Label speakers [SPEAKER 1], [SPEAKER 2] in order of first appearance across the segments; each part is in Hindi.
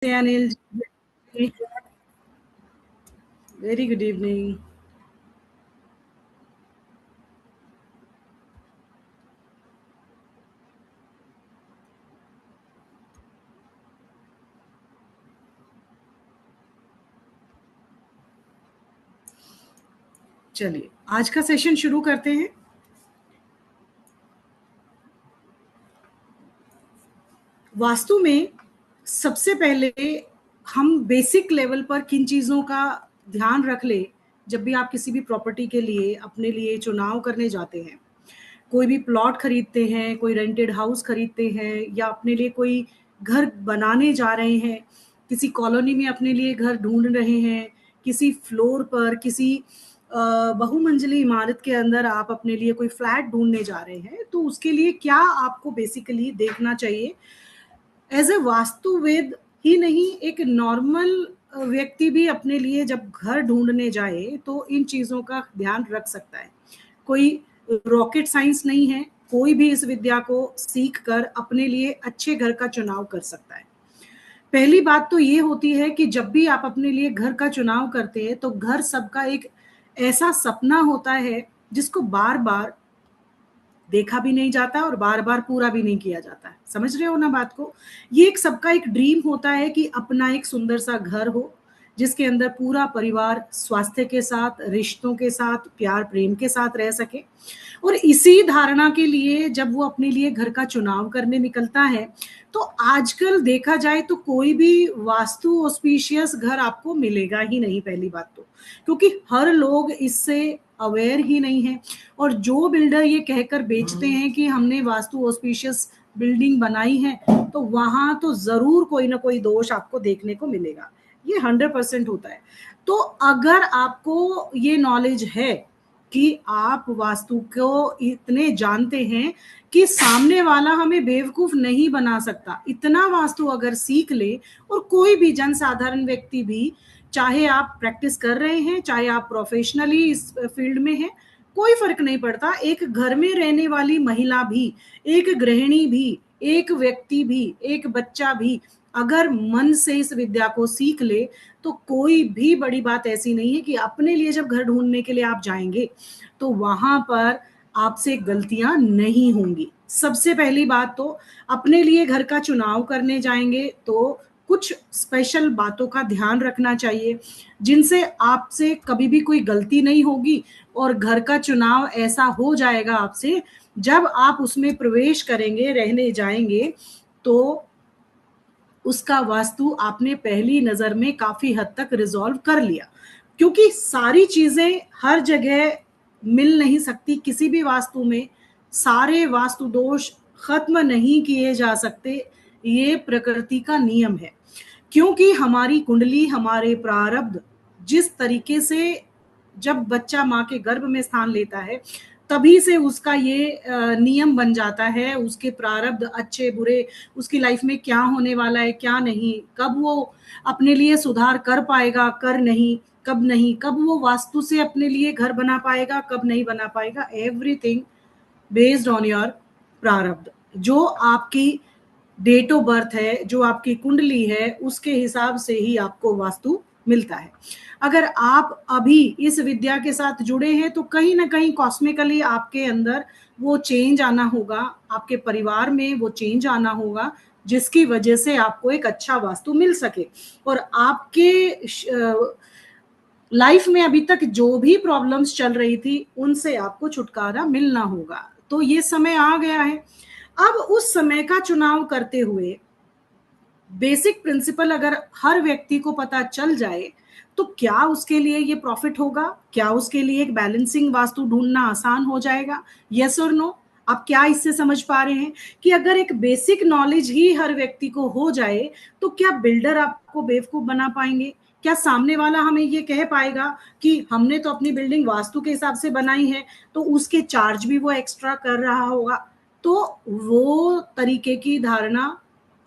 [SPEAKER 1] नमस्ते Anil ji. Very good evening. चलिए आज का सेशन शुरू करते हैं। वास्तु में सबसे पहले हम बेसिक लेवल पर किन चीज़ों का ध्यान रख ले जब भी आप किसी भी प्रॉपर्टी के लिए अपने लिए चुनाव करने जाते हैं, कोई भी प्लॉट खरीदते हैं, कोई रेंटेड हाउस खरीदते हैं या अपने लिए कोई घर बनाने जा रहे हैं, किसी कॉलोनी में अपने लिए घर ढूंढ रहे हैं, किसी फ्लोर पर किसी बहुमंजिली इमारत के अंदर आप अपने लिए कोई फ्लैट ढूंढने जा रहे हैं, तो उसके लिए क्या आपको बेसिकली देखना चाहिए। एज ए वास्तुविद ही नहीं, एक नॉर्मल व्यक्ति भी अपने लिए जब घर ढूंढने जाए तो इन चीज़ों का ध्यान रख सकता है। कोई रॉकेट साइंस नहीं है, कोई भी इस विद्या को सीख कर अपने लिए अच्छे घर का चुनाव कर सकता है। पहली बात तो ये होती है कि जब भी आप अपने लिए घर का चुनाव करते हैं तो घर सबका एक ऐसा सपना होता है जिसको बार बार देखा भी नहीं जाता और बार बार पूरा भी नहीं किया जाता है। समझ रहे हो ना बात को? ये एक सबका एक ड्रीम होता है कि अपना एक सुंदर सा घर हो जिसके अंदर पूरा परिवार स्वास्थ्य के साथ, रिश्तों के साथ, प्यार प्रेम के साथ रह सके। और इसी धारणा के लिए जब वो अपने लिए घर का चुनाव करने निकलता है तो आजकल देखा जाए तो कोई भी वास्तु ऑस्पिशियस घर आपको मिलेगा ही नहीं, पहली बात तो, क्योंकि हर लोग इससे अवेयर ही नहीं है। और जो बिल्डर ये कहकर बेचते हैं कि हमने वास्तु ऑस्पिशियस बिल्डिंग बनाई है तो वहां तो जरूर कोई ना कोई दोष आपको देखने को मिलेगा, ये 100% होता है। तो अगर आपको ये नॉलेज है कि आप वास्तु को इतने जानते हैं कि सामने वाला हमें बेवकूफ नहीं बना सकता, इतना वास्तु अगर सीख ले, और कोई भी जनसाधारण व्यक्ति भी, चाहे आप प्रैक्टिस कर रहे हैं, चाहे आप प्रोफेशनली इस फील्ड में हैं, कोई फर्क नहीं पड़ता, एक घर में रहने वाली महिला भी, एक गृहिणी भी, एक व्यक्ति भी, एक बच्चा भी अगर मन से इस विद्या को सीख ले तो कोई भी बड़ी बात ऐसी नहीं है कि अपने लिए जब घर ढूंढने के लिए आप जाएंगे तो वहां पर आपसे गलतियां नहीं होंगी। सबसे पहली बात तो अपने लिए घर का चुनाव करने जाएंगे तो कुछ स्पेशल बातों का ध्यान रखना चाहिए जिनसे आपसे कभी भी कोई गलती नहीं होगी, और घर का चुनाव ऐसा हो जाएगा आपसे, जब आप उसमें प्रवेश करेंगे, रहने जाएंगे, तो उसका वास्तु आपने पहली नजर में काफी हद तक रिजॉल्व कर लिया। क्योंकि सारी चीजें हर जगह मिल नहीं सकती, किसी भी वास्तु में सारे वास्तु दोष खत्म नहीं किए जा सकते, ये प्रकृति का नियम है। क्योंकि हमारी कुंडली, हमारे प्रारब्ध जिस तरीके से जब बच्चा माँ के गर्भ में स्थान लेता है तभी से उसका ये नियम बन जाता है, उसके प्रारब्ध अच्छे बुरे, उसकी लाइफ में क्या होने वाला है क्या नहीं, कब वो अपने लिए सुधार कर पाएगा, कर नहीं, कब नहीं, कब वो वास्तु से अपने लिए घर बना पाएगा, कब नहीं बना पाएगा, एवरीथिंग बेस्ड ऑन योर प्रारब्ध। जो आपकी डेट ऑफ बर्थ है, जो आपकी कुंडली है, उसके हिसाब से ही आपको वास्तु मिलता है। अगर आप अभी इस विद्या के साथ जुड़े हैं तो कहीं ना कहीं कॉस्मिकली आपके अंदर वो चेंज आना होगा, आपके परिवार में वो चेंज आना होगा जिसकी वजह से आपको एक अच्छा वास्तु मिल सके और आपके लाइफ में अभी तक जो भी प्रॉब्लम्स चल रही थी उनसे आपको छुटकारा मिलना होगा। तो ये समय आ गया है। अब उस समय का चुनाव करते हुए बेसिक प्रिंसिपल अगर हर व्यक्ति को पता चल जाए तो क्या उसके लिए ये प्रॉफिट होगा, क्या उसके लिए एक बैलेंसिंग वास्तु ढूंढना आसान हो जाएगा? यस और नो? आप क्या इससे समझ पा रहे हैं कि अगर एक बेसिक नॉलेज ही हर व्यक्ति को हो जाए तो क्या बिल्डर आपको बेवकूफ बना पाएंगे? क्या सामने वाला हमें ये कह पाएगा कि हमने तो अपनी बिल्डिंग वास्तु के हिसाब से बनाई है तो उसके चार्ज भी वो एक्स्ट्रा कर रहा होगा? तो वो तरीके की धारणा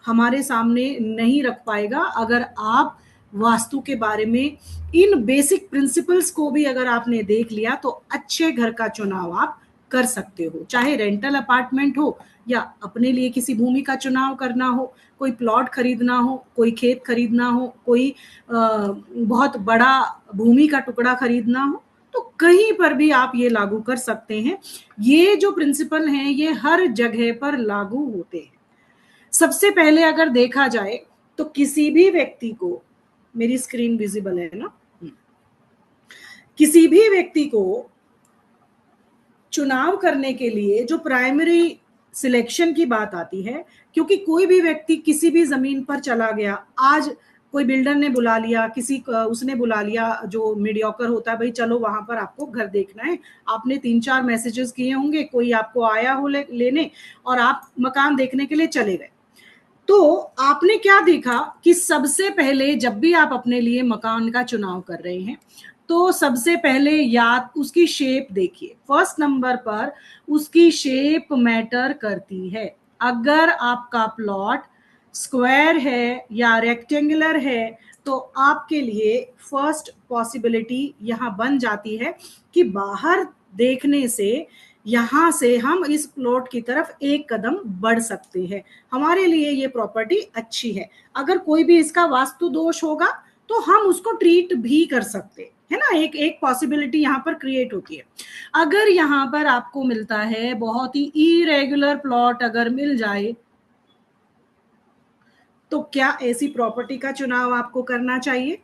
[SPEAKER 1] हमारे सामने नहीं रख पाएगा। अगर आप वास्तु के बारे में इन बेसिक प्रिंसिपल्स को भी अगर आपने देख लिया तो अच्छे घर का चुनाव आप कर सकते हो, चाहे रेंटल अपार्टमेंट हो या अपने लिए किसी भूमि का चुनाव करना हो, कोई प्लॉट खरीदना हो, कोई खेत खरीदना हो, कोई बहुत बड़ा भूमि का टुकड़ा खरीदना हो, तो कहीं पर भी आप ये लागू कर सकते हैं। ये जो प्रिंसिपल हैं ये हर जगह पर लागू होते हैं। सबसे पहले अगर देखा जाए तो किसी भी व्यक्ति को, मेरी स्क्रीन विजिबल है ना, किसी भी व्यक्ति को चुनाव करने के लिए जो प्राइमरी सिलेक्शन की बात आती है, क्योंकि कोई भी व्यक्ति किसी भी जमीन पर चला गया, आज कोई बिल्डर ने बुला लिया, उसने बुला लिया जो मीडियोकर होता है, भाई चलो वहां पर आपको घर देखना है, आपने 3-4 मैसेजेस किए होंगे, कोई आपको आया हो लेने और आप मकान देखने के लिए चले गए। तो आपने क्या देखा कि सबसे पहले जब भी आप अपने लिए मकान का चुनाव कर रहे हैं तो सबसे पहले याद उसकी शेप देखिए। फर्स्ट नंबर पर उसकी शेप मैटर करती है। अगर आपका प्लॉट स्क्वायर है या रेक्टेंगुलर है तो आपके लिए फर्स्ट पॉसिबिलिटी यहां बन जाती है कि बाहर देखने से यहां से हम इस प्लॉट की तरफ एक कदम बढ़ सकते हैं, हमारे लिए ये प्रॉपर्टी अच्छी है। अगर कोई भी इसका वास्तु दोष होगा तो हम उसको ट्रीट भी कर सकते है ना, एक एक पॉसिबिलिटी यहाँ पर क्रिएट होती है। अगर यहाँ पर आपको मिलता है बहुत ही इरेगुलर प्लॉट अगर मिल जाए तो क्या ऐसी प्रॉपर्टी का चुनाव आपको करना चाहिए?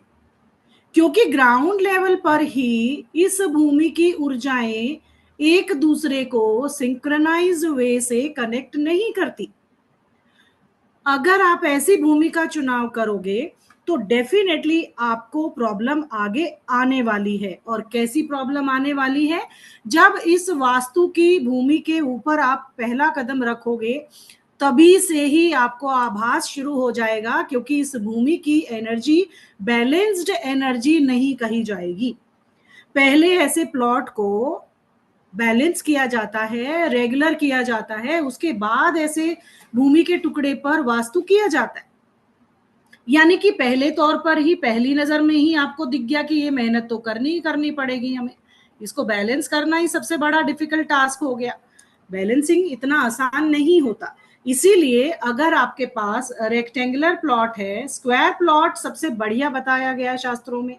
[SPEAKER 1] क्योंकि ग्राउंड लेवल पर ही इस भूमि की ऊर्जाएं एक दूसरे को सिंक्रोनाइज वे से कनेक्ट नहीं करती। अगर आप ऐसी भूमि का चुनाव करोगे तो डेफिनेटली आपको प्रॉब्लम आगे आने वाली है। और कैसी प्रॉब्लम आने वाली है? जब इस वास्तु की भूमि के ऊपर आप पहला कदम रखोगे तभी से ही आपको आभास शुरू हो जाएगा, क्योंकि इस भूमि की एनर्जी बैलेंस्ड एनर्जी नहीं कही जाएगी। पहले ऐसे प्लॉट को बैलेंस किया जाता है, रेगुलर किया जाता है, उसके बाद ऐसे भूमि के टुकड़े पर वास्तु किया जाता है। यानी कि पहले तौर पर ही पहली नजर में ही आपको दिख गया कि ये मेहनत तो करनी ही करनी पड़ेगी हमें, इसको बैलेंस करना ही सबसे बड़ा डिफिकल्ट टास्क हो गया। बैलेंसिंग इतना आसान नहीं होता। इसीलिए अगर आपके पास रेक्टेंगुलर प्लॉट है, स्क्वायर प्लॉट सबसे बढ़िया बताया गया शास्त्रों में,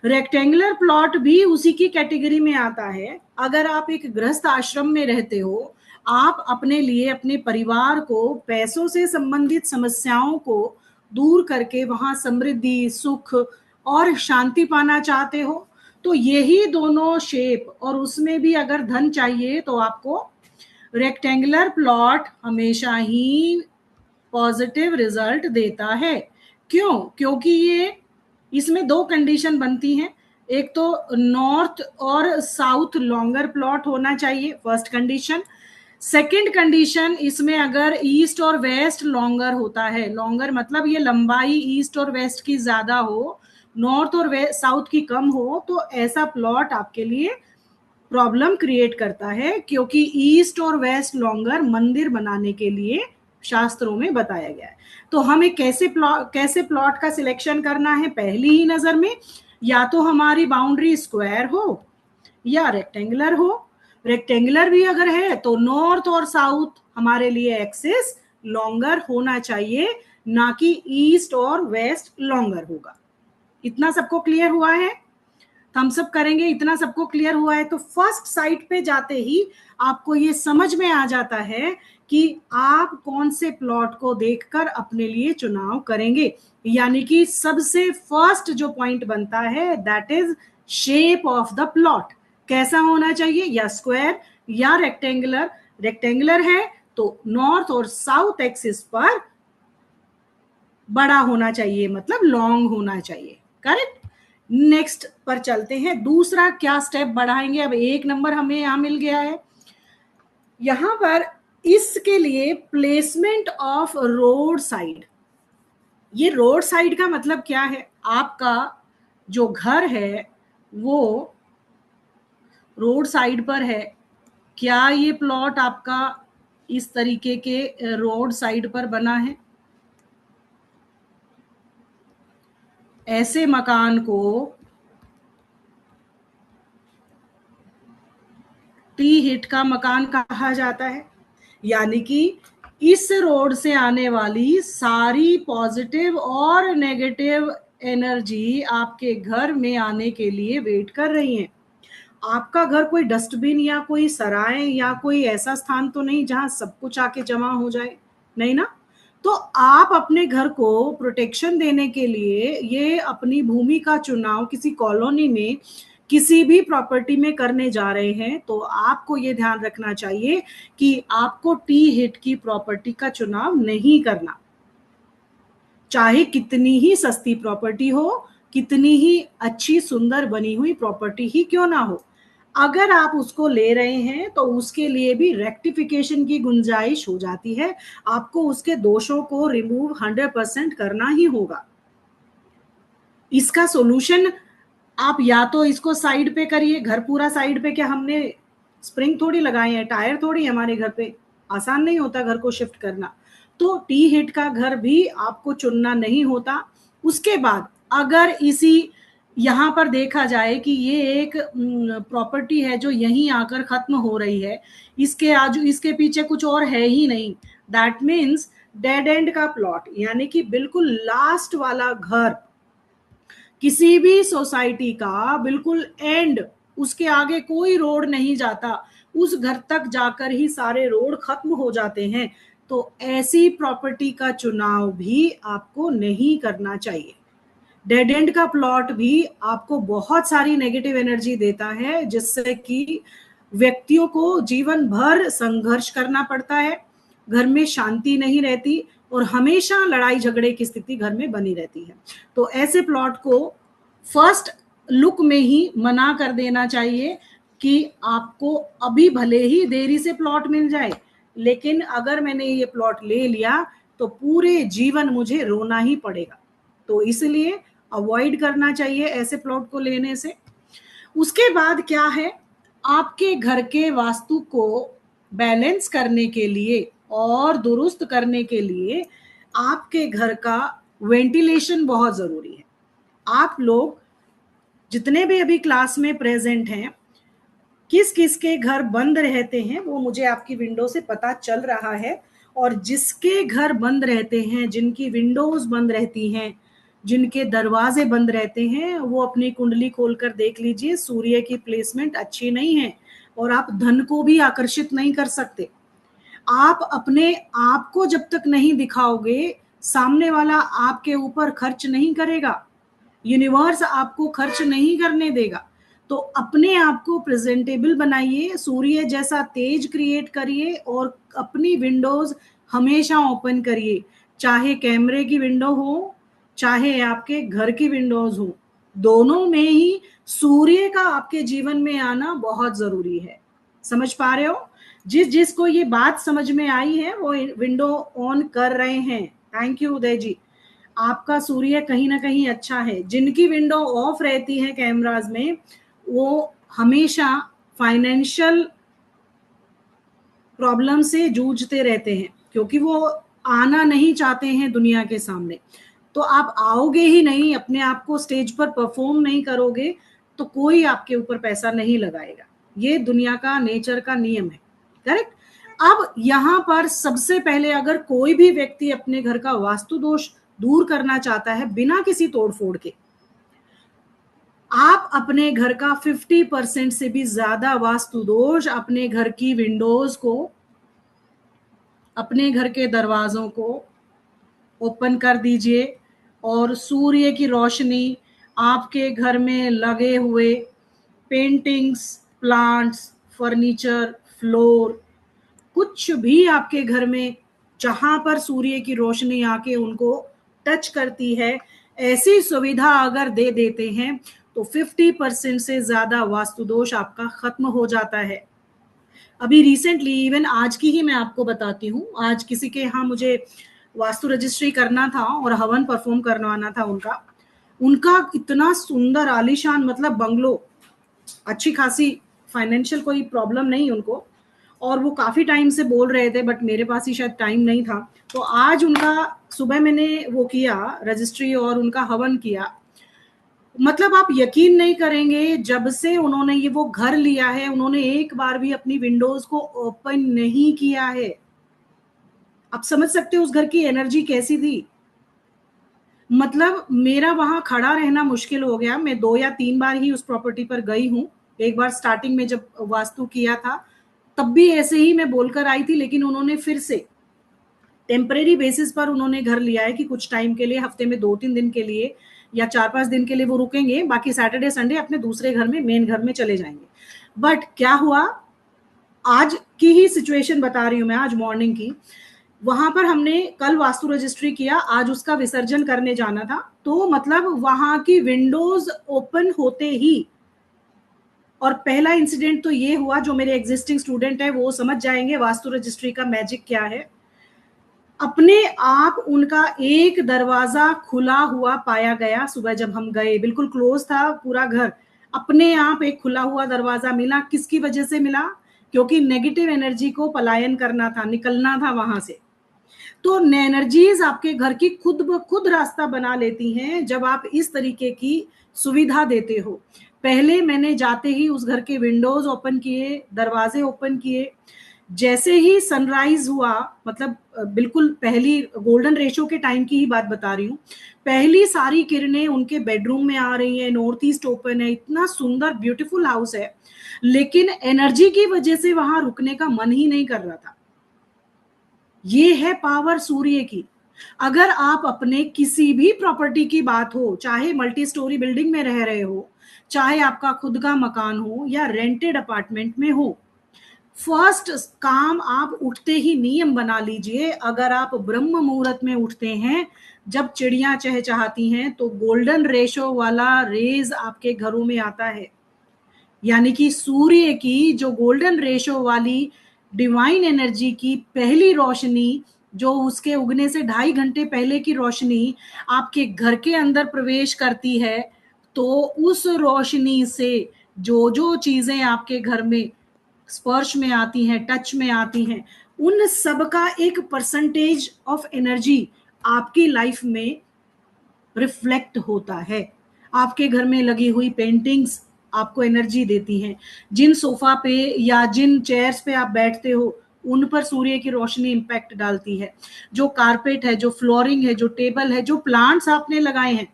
[SPEAKER 1] रेक्टेंगुलर प्लॉट भी उसी की कैटेगरी में आता है। अगर आप एक गृहस्थ आश्रम में रहते हो, आप अपने लिए अपने परिवार को पैसों से संबंधित समस्याओं को दूर करके वहां समृद्धि, सुख और शांति पाना चाहते हो, तो यही दोनों शेप, और उसमें भी अगर धन चाहिए तो आपको रेक्टेंगुलर प्लॉट हमेशा ही पॉजिटिव रिजल्ट देता है। क्यों? क्योंकि ये इसमें दो कंडीशन बनती हैं। एक तो नॉर्थ और साउथ लॉन्गर प्लॉट होना चाहिए, फर्स्ट कंडीशन। सेकंड कंडीशन, इसमें अगर ईस्ट और वेस्ट लॉन्गर होता है, लॉन्गर मतलब ये लंबाई ईस्ट और वेस्ट की ज्यादा हो, नॉर्थ और साउथ की कम हो, तो ऐसा प्लॉट आपके लिए प्रॉब्लम क्रिएट करता है। क्योंकि ईस्ट और वेस्ट लॉन्गर मंदिर बनाने के लिए शास्त्रों में बताया गया है। तो हमें कैसे प्लॉट का सिलेक्शन करना है? पहली ही नजर में या तो हमारी बाउंड्री स्क्वायर हो या रेक्टेंगुलर हो। रेक्टेंगुलर भी अगर है तो नॉर्थ और साउथ हमारे लिए एक्सिस लॉन्गर होना चाहिए, ना कि ईस्ट और वेस्ट लॉन्गर होगा। इतना सबको क्लियर हुआ है? थम्स अप करेंगे। इतना सबको क्लियर हुआ है तो फर्स्ट साइट पे जाते ही आपको ये समझ में आ जाता है कि आप कौन से प्लॉट को देखकर अपने लिए चुनाव करेंगे। यानी कि सबसे फर्स्ट जो पॉइंट बनता है that is shape of the plot. कैसा होना चाहिए? या स्क्वायर या रेक्टेंगुलर। रेक्टेंगुलर है तो नॉर्थ और साउथ एक्सिस पर बड़ा होना चाहिए, मतलब लॉन्ग होना चाहिए। करेक्ट? नेक्स्ट पर चलते हैं। दूसरा क्या स्टेप बढ़ाएंगे? अब एक नंबर हमें यहां मिल गया है। यहां पर इसके लिए प्लेसमेंट ऑफ रोड साइड। ये रोड साइड का मतलब क्या है? आपका जो घर है वो रोड साइड पर है। क्या ये प्लॉट आपका इस तरीके के रोड साइड पर बना है? ऐसे मकान को टी हिट का मकान कहा जाता है। यानी कि इस रोड से आने वाली सारी पॉजिटिव और नेगेटिव एनर्जी आपके घर में आने के लिए वेट कर रही है। आपका घर कोई डस्टबिन या कोई सराय या कोई ऐसा स्थान तो नहीं जहां सब कुछ आके जमा हो जाए, नहीं ना। तो आप अपने घर को प्रोटेक्शन देने के लिए ये अपनी भूमि का चुनाव किसी कॉलोनी में किसी भी प्रॉपर्टी में करने जा रहे हैं, तो आपको ये ध्यान रखना चाहिए कि आपको टी हिट की प्रॉपर्टी का चुनाव नहीं करना। चाहे कितनी ही सस्ती प्रॉपर्टी हो, कितनी ही अच्छी सुंदर बनी हुई प्रॉपर्टी ही क्यों ना हो, अगर आप उसको ले रहे हैं तो उसके लिए भी रेक्टिफिकेशन की गुंजाइश हो जाती है। आपको उसके दोषों को रिमूव 100% करना ही होगा। इसका सॉल्यूशन आप या तो इसको साइड पे करिए, घर पूरा साइड पे, क्या हमने स्प्रिंग थोड़ी लगाए हैं, टायर थोड़ी हमारे घर पे, आसान नहीं होता घर को शिफ्ट करना। तो टी हिट का घर भी आपको चुनना नहीं होता। उसके बाद अगर इसी यहाँ पर देखा जाए कि ये एक प्रॉपर्टी है जो यहीं आकर खत्म हो रही है, इसके आजू इसके पीछे कुछ और है ही नहीं, दैट मीन्स डेड एंड का प्लॉट, यानी कि बिल्कुल लास्ट वाला घर किसी भी सोसाइटी का, बिल्कुल एंड, उसके आगे कोई रोड नहीं जाता, उस घर तक जाकर ही सारे रोड खत्म हो जाते हैं। तो ऐसी प्रॉपर्टी का चुनाव भी आपको नहीं करना चाहिए। डेड एंड का प्लॉट भी आपको बहुत सारी नेगेटिव एनर्जी देता है, जिससे कि व्यक्तियों को जीवन भर संघर्ष करना पड़ता है, घर में शांति नहीं रहती और हमेशा लड़ाई झगड़े की स्थिति घर में बनी रहती है। तो ऐसे प्लॉट को फर्स्ट लुक में ही मना कर देना चाहिए कि आपको अभी भले ही देरी से प्लॉट मिल जाए, लेकिन अगर मैंने ये प्लॉट ले लिया तो पूरे जीवन मुझे रोना ही पड़ेगा। तो इसलिए अवॉइड करना चाहिए ऐसे प्लॉट को लेने से। उसके बाद क्या है, आपके घर के वास्तु को बैलेंस करने के लिए और दुरुस्त करने के लिए आपके घर का वेंटिलेशन बहुत जरूरी है। आप लोग जितने भी अभी क्लास में प्रेजेंट हैं, किस किस के घर बंद रहते हैं वो मुझे आपकी विंडो से पता चल रहा है। और जिसके घर बंद रहते हैं, जिनकी विंडोज बंद रहती हैं, जिनके दरवाजे बंद रहते हैं, वो अपनी कुंडली खोलकर देख लीजिए, सूर्य की प्लेसमेंट अच्छी नहीं है और आप धन को भी आकर्षित नहीं कर सकते। आप अपने आप को जब तक नहीं दिखाओगे, सामने वाला आपके ऊपर खर्च नहीं करेगा, यूनिवर्स आपको खर्च नहीं करने देगा। तो अपने आप को प्रेजेंटेबल बनाइए, सूर्य जैसा तेज क्रिएट करिए और अपनी विंडोज हमेशा ओपन करिए, चाहे कैमरे की विंडो हो, चाहे आपके घर की विंडोज हो, दोनों में ही सूर्य का आपके जीवन में आना बहुत जरूरी है। समझ पा रहे हो? जिस जिसको ये बात समझ में आई है वो विंडो ऑन कर रहे हैं। थैंक यू उदय जी। आपका सूर्य कहीं ना कहीं अच्छा है। जिनकी विंडो ऑफ रहती है कैमराज में, वो हमेशा फाइनेंशियल प्रॉब्लम से जूझते रहते हैं, क्योंकि वो आना नहीं चाहते हैं दुनिया के सामने। तो आप आओगे ही नहीं, अपने आप को स्टेज पर परफॉर्म नहीं करोगे, तो कोई आपके ऊपर पैसा नहीं लगाएगा। ये दुनिया का नेचर का नियम है। करेक्ट। अब यहाँ पर सबसे पहले अगर कोई भी व्यक्ति अपने घर का वास्तु दोष दूर करना चाहता है बिना किसी तोड़फोड़ के, आप अपने घर का 50% से भी ज्यादा वास्तु दोष अपने घर की विंडोज को, अपने घर के दरवाजों को ओपन कर दीजिए और सूर्य की रोशनी आपके घर में लगे हुए पेंटिंग्स, प्लांट्स, फर्नीचर, फ्लोर, कुछ भी आपके घर में जहां पर सूर्य की रोशनी आके उनको टच करती है, ऐसी सुविधा अगर दे देते हैं तो 50% से ज्यादा वास्तु दोष आपका खत्म हो जाता है। अभी रिसेंटली, इवन आज की ही मैं आपको बताती हूँ, आज किसी के यहाँ मुझे वास्तु रजिस्ट्री करना था और हवन परफॉर्म करवाना था उनका। उनका इतना सुंदर आलीशान, मतलब बंगलो, अच्छी खासी फाइनेंशियल कोई प्रॉब्लम नहीं उनको, और वो काफी टाइम से बोल रहे थे, बट मेरे पास ही शायद टाइम नहीं था। तो आज उनका सुबह मैंने वो किया रजिस्ट्री और उनका हवन किया। मतलब आप यकीन नहीं करेंगे, जब से उन्होंने ये वो घर लिया है, उन्होंने एक बार भी अपनी विंडोज को ओपन नहीं किया है। आप समझ सकते हो उस घर की एनर्जी कैसी थी। मतलब मेरा वहां खड़ा रहना मुश्किल हो गया। मैं 2 या 3 बार ही उस प्रॉपर्टी पर गई हूँ। एक बार स्टार्टिंग में जब वास्तु किया था तब भी ऐसे ही मैं बोलकर आई थी, लेकिन उन्होंने फिर से टेम्परेरी बेसिस पर उन्होंने घर लिया है कि कुछ टाइम के लिए, हफ्ते में 2-3 दिन के लिए या 4-5 दिन के लिए वो रुकेंगे, बाकी सैटरडे संडे अपने दूसरे घर में, मेन घर में चले जाएंगे। बट क्या हुआ, आज की ही सिचुएशन बता रही हूँ मैं, आज मॉर्निंग की। वहां पर हमने कल वास्तु रजिस्ट्री किया, आज उसका विसर्जन करने जाना था। तो मतलब वहां की विंडोज ओपन होते ही, और पहला इंसिडेंट तो ये हुआ, जो मेरे एग्जिस्टिंग स्टूडेंट है वो समझ जाएंगे वास्तु रजिस्ट्री का मैजिक क्या है। अपने आप उनका एक दरवाजा खुला हुआ पाया गया। सुबह जब हम गए, बिल्कुल क्लोज था पूरा घर, अपने आप एक खुला हुआ दरवाजा मिला। किसकी वजह से मिला? क्योंकि नेगेटिव एनर्जी को पलायन करना था, निकलना था वहां से। तो एनर्जीज आपके घर की खुद ब खुद रास्ता बना लेती हैं जब आप इस तरीके की सुविधा देते हो। पहले मैंने जाते ही उस घर के विंडोज ओपन किए, दरवाजे ओपन किए। जैसे ही सनराइज हुआ, मतलब बिल्कुल पहली गोल्डन रेशो के टाइम की ही बात बता रही हूँ, पहली सारी किरणें उनके बेडरूम में आ रही है। नॉर्थ ईस्ट ओपन है, इतना सुंदर ब्यूटीफुल हाउस है, लेकिन एनर्जी की वजह से वहां रुकने का मन ही नहीं कर रहा था। ये है पावर सूर्य की। अगर आप अपने किसी भी प्रॉपर्टी की बात हो, चाहे मल्टी स्टोरी बिल्डिंग में रह रहे हो, चाहे आपका खुद का मकान हो या रेंटेड अपार्टमेंट में हो, फर्स्ट काम आप उठते ही नियम बना लीजिए। अगर आप ब्रह्म मुहूर्त में उठते हैं, जब चिड़ियां चहचहाती हैं, तो गोल्डन रेशो वाला रेज आपके घरों में आता है। यानी कि सूर्य की जो गोल्डन रेशो वाली डिवाइन एनर्जी की पहली रोशनी, जो उसके उगने से 2.5 घंटे पहले की रोशनी आपके घर के अंदर प्रवेश करती है, तो उस रोशनी से जो जो चीजें आपके घर में स्पर्श में आती हैं, टच में आती हैं, उन सब का एक परसेंटेज ऑफ एनर्जी आपकी लाइफ में रिफ्लेक्ट होता है। आपके घर में लगी हुई पेंटिंग्स आपको एनर्जी देती हैं। जिन सोफा पे या जिन चेयर्स पे आप बैठते हो, उन पर सूर्य की रोशनी इंपैक्ट डालती है। जो कारपेट है, जो फ्लोरिंग है, जो टेबल है, जो प्लांट्स आपने लगाए हैं,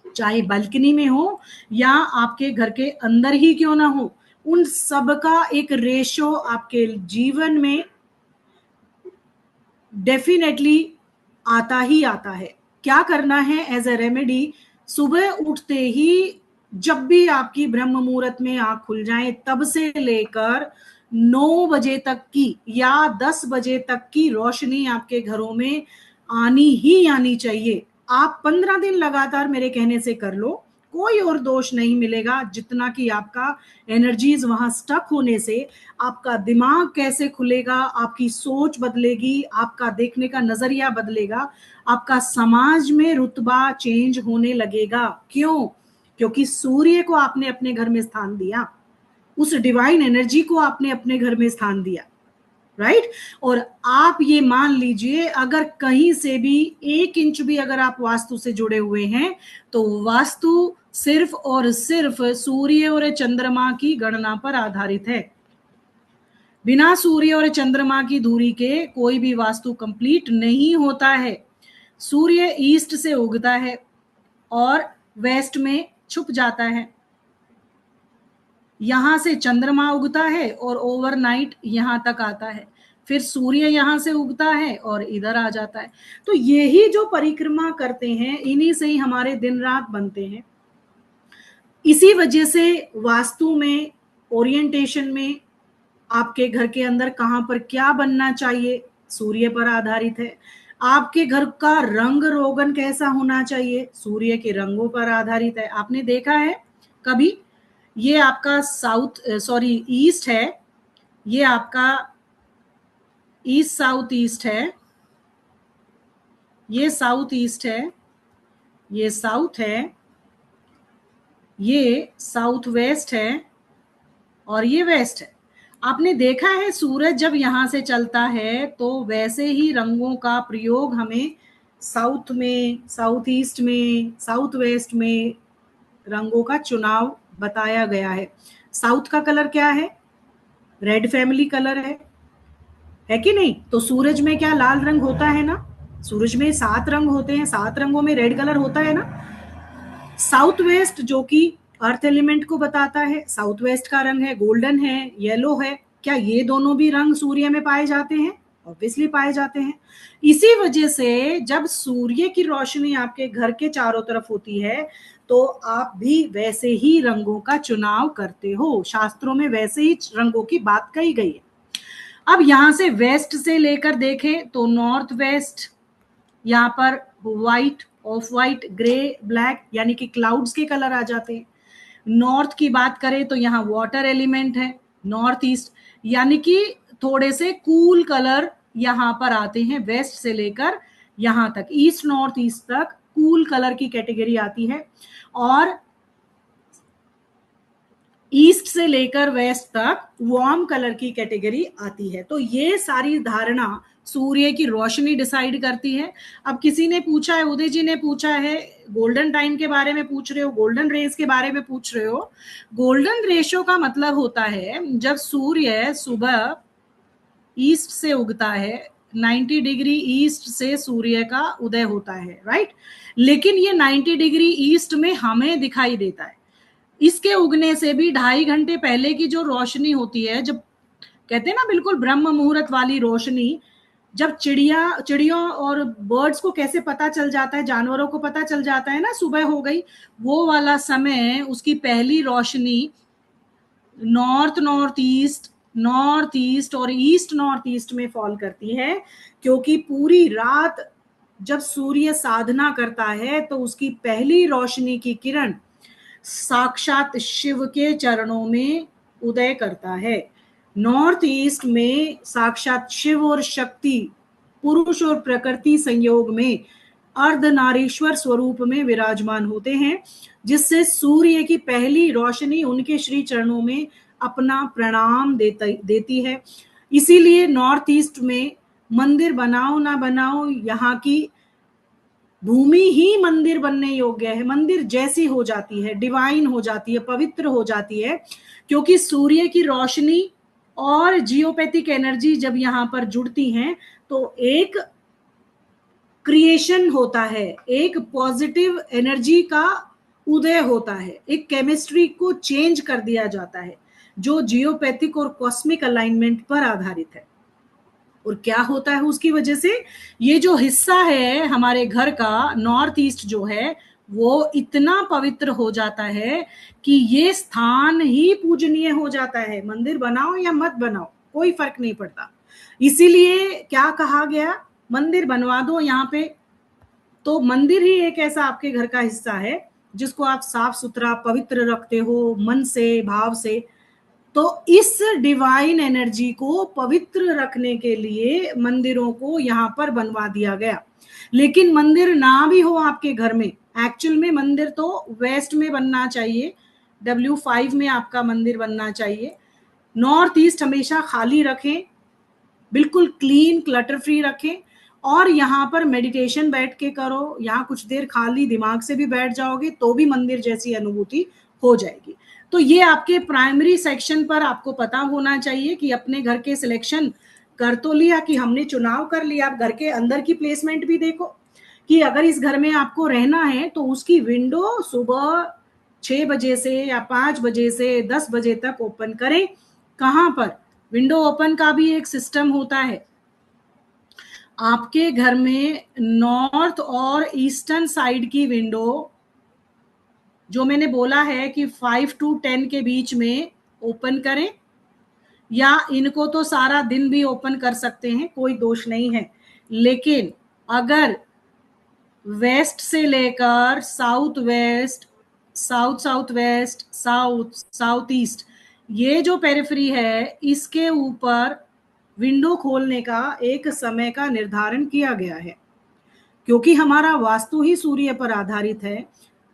[SPEAKER 1] चाहे बालकनी में हो या आपके घर के अंदर ही क्यों ना हो, उन सब का एक रेशो आपके जीवन में डेफिनेटली आता ही आता है। क्या करना है एज ए रेमेडी? सुबह उठते ही, जब भी आपकी ब्रह्म मुहूर्त में आंख खुल जाए, तब से लेकर 9 बजे तक की या 10 बजे तक की रोशनी आपके घरों में आनी ही आनी चाहिए। आप 15 दिन लगातार मेरे कहने से कर लो, कोई और दोष नहीं मिलेगा। जितना कि आपका एनर्जीज वहां स्टक होने से आपका दिमाग कैसे खुलेगा, आपकी सोच बदलेगी, आपका देखने का नजरिया बदलेगा, आपका समाज में रुतबा चेंज होने लगेगा। क्यों? क्योंकि सूर्य को आपने अपने घर में स्थान दिया, उस डिवाइन एनर्जी को आपने अपने घर में स्थान दिया, राइट? और आप ये मान लीजिए, अगर कहीं से भी 1 इंच भी अगर आप वास्तु से जुड़े हुए हैं, तो वास्तु सिर्फ और सिर्फ सूर्य और चंद्रमा की गणना पर आधारित है। बिना सूर्य और चंद्रमा की दूरी के कोई भी वास्तु कंप्लीट नहीं होता है। सूर्य ईस्ट से उगता है और वेस्ट में छुप जाता है। यहां से चंद्रमा उगता है और ओवरनाइट यहां तक आता है, फिर सूर्य यहां से उगता है और इधर आ जाता है। तो यही जो परिक्रमा करते हैं, इन्हीं से ही हमारे दिन रात बनते हैं। इसी वजह से वास्तु में, ओरिएंटेशन में, आपके घर के अंदर कहां पर क्या बनना चाहिए, सूर्य पर आधारित है। आपके घर का रंग रोगन कैसा होना चाहिए, सूर्य के रंगों पर आधारित है। आपने देखा है कभी? ये आपका साउथ, सॉरी ईस्ट है, ये आपका ईस्ट साउथ ईस्ट है, ये साउथ ईस्ट है, ये साउथ है, ये साउथ वेस्ट है और ये वेस्ट है। आपने देखा है सूरज जब यहां से चलता है तो वैसे ही रंगों का प्रयोग हमें साउथ में, साउथ ईस्ट में, साउथ वेस्ट में रंगों का चुनाव बताया गया है। साउथ का कलर क्या है? रेड फैमिली कलर है। है कि नहीं? तो सूरज में क्या लाल रंग होता है ना? सूरज में 7 रंग होते हैं, 7 रंगों में रेड कलर होता है ना? साउथ वेस्ट जो कि अर्थ एलिमेंट को बताता है, साउथ वेस्ट का रंग है गोल्डन है, येलो है। क्या ये दोनों भी रंग सूर्य में पाए जाते हैं? ऑब्वियसली पाए जाते हैं। इसी वजह से जब सूर्य की रोशनी आपके घर के चारों तरफ होती है तो आप भी वैसे ही रंगों का चुनाव करते हो। शास्त्रों में वैसे ही रंगों की बात कही गई है। अब यहां से वेस्ट से लेकर देखें तो नॉर्थ वेस्ट, यहाँ पर white, of white, grey, black यानी कि क्लाउड्स के कलर आ जाते हैं। नॉर्थ की बात करें तो यहाँ वाटर एलिमेंट है। नॉर्थ ईस्ट यानी कि थोड़े से कूल कलर यहाँ पर आते हैं। वेस्ट से लेकर यहाँ तक, ईस्ट नॉर्थ ईस्ट तक कूल कलर की कैटेगरी आती है, और ईस्ट से लेकर वेस्ट तक वार्म कलर की कैटेगरी आती है। तो ये सारी धारणा सूर्य की रोशनी डिसाइड करती है। अब किसी ने पूछा है, उदय जी ने पूछा है, गोल्डन टाइम के बारे में पूछ रहे हो, गोल्डन रेस के बारे में पूछ रहे हो। गोल्डन रेशो का मतलब होता है जब सूर्य सुबह ईस्ट से उगता है, 90 डिग्री ईस्ट से सूर्य का उदय होता है, राइट। लेकिन ये 90 डिग्री ईस्ट में हमें दिखाई देता है। इसके उगने से भी 2.5 घंटे पहले की जो रोशनी होती है, जब कहते हैं ना बिल्कुल ब्रह्म मुहूर्त वाली रोशनी, जब चिड़ियों और बर्ड्स को कैसे पता चल जाता है, जानवरों को पता चल जाता है ना सुबह हो गई, वो वाला समय उसकी पहली रोशनी नॉर्थ ईस्ट और ईस्ट नॉर्थ ईस्ट में फॉल करती है। क्योंकि पूरी रात जब सूर्य साधना करता है तो उसकी पहली रोशनी की किरण साक्षात शिव के चरणों में उदय करता है। नॉर्थ ईस्ट में साक्षात शिव और शक्ति, पुरुष और प्रकृति संयोग में अर्धनारीश्वर स्वरूप में विराजमान होते हैं, जिससे सूर्य की पहली रोशनी उनके श्री चरणों में अपना प्रणाम देती है। इसीलिए नॉर्थ ईस्ट में मंदिर बनाओ ना बनाओ, यहाँ की भूमि ही मंदिर बनने योग्य है, मंदिर जैसी हो जाती है, डिवाइन हो जाती है, पवित्र हो जाती है। क्योंकि सूर्य की रोशनी और जियोपैथिक एनर्जी जब यहाँ पर जुड़ती हैं तो एक क्रिएशन होता है, एक पॉजिटिव एनर्जी का उदय होता है, एक केमिस्ट्री को चेंज कर दिया जाता है जो जियोपैथिक और कॉस्मिक अलाइनमेंट पर आधारित है। और क्या होता है उसकी वजह से, ये जो हिस्सा है हमारे घर का नॉर्थ ईस्ट जो है वो इतना पवित्र हो जाता है कि ये स्थान ही पूजनीय हो जाता है। मंदिर बनाओ या मत बनाओ कोई फर्क नहीं पड़ता। इसीलिए क्या कहा गया, मंदिर बनवा दो यहाँ पे। तो मंदिर ही एक ऐसा आपके घर का हिस्सा है जिसको आप साफ सुथरा पवित्र रखते हो मन से, भाव से। तो इस डिवाइन एनर्जी को पवित्र रखने के लिए मंदिरों को यहाँ पर बनवा दिया गया। लेकिन मंदिर ना भी हो आपके घर में, एक्चुअल में मंदिर तो वेस्ट में बनना चाहिए, W5 में आपका मंदिर बनना चाहिए। नॉर्थ ईस्ट हमेशा खाली रखें, बिल्कुल क्लीन क्लटर फ्री रखें, और यहाँ पर मेडिटेशन बैठ के करो। यहाँ कुछ देर खाली दिमाग से भी बैठ जाओगे तो भी मंदिर जैसी अनुभूति हो जाएगी। तो ये आपके प्राइमरी सेक्शन पर आपको पता होना चाहिए कि अपने घर के सिलेक्शन कर तो लिया, कि हमने चुनाव कर लिया। आप घर के अंदर की प्लेसमेंट भी देखो कि अगर इस घर में आपको रहना है तो उसकी विंडो सुबह 6 बजे से या 5 बजे से 10 बजे तक ओपन करें। कहाँ पर विंडो ओपन का भी एक सिस्टम होता है। आपके घर में नॉर्थ और ईस्टर्न साइड की विंडो जो मैंने बोला है कि 5 to 10 के बीच में ओपन करें, या इनको तो सारा दिन भी ओपन कर सकते हैं, कोई दोष नहीं है। लेकिन अगर वेस्ट से लेकर south west, south west, south east, ये जो पेरिफेरी है इसके ऊपर विंडो खोलने का एक समय का निर्धारण किया गया है। क्योंकि हमारा वास्तु ही सूर्य पर आधारित है,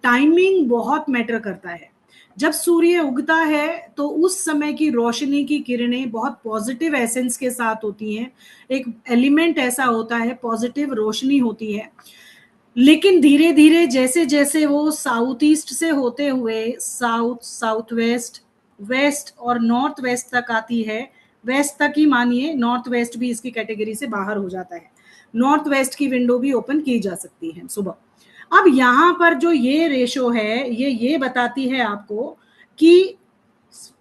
[SPEAKER 1] टाइमिंग बहुत मैटर करता है। जब सूर्य उगता है तो उस समय की रोशनी की किरणें बहुत पॉजिटिव एसेंस के साथ होती हैं। एक एलिमेंट ऐसा होता है, पॉजिटिव रोशनी होती है। लेकिन धीरे धीरे जैसे जैसे वो साउथ ईस्ट से होते हुए साउथ, साउथ वेस्ट, वेस्ट और नॉर्थ वेस्ट तक आती है, वेस्ट तक ही मानिए, नॉर्थ वेस्ट भी इसकी कैटेगरी से बाहर हो जाता है। नॉर्थ वेस्ट की विंडो भी ओपन की जा सकती है सुबह। अब यहाँ पर जो ये रेशो है ये बताती है आपको कि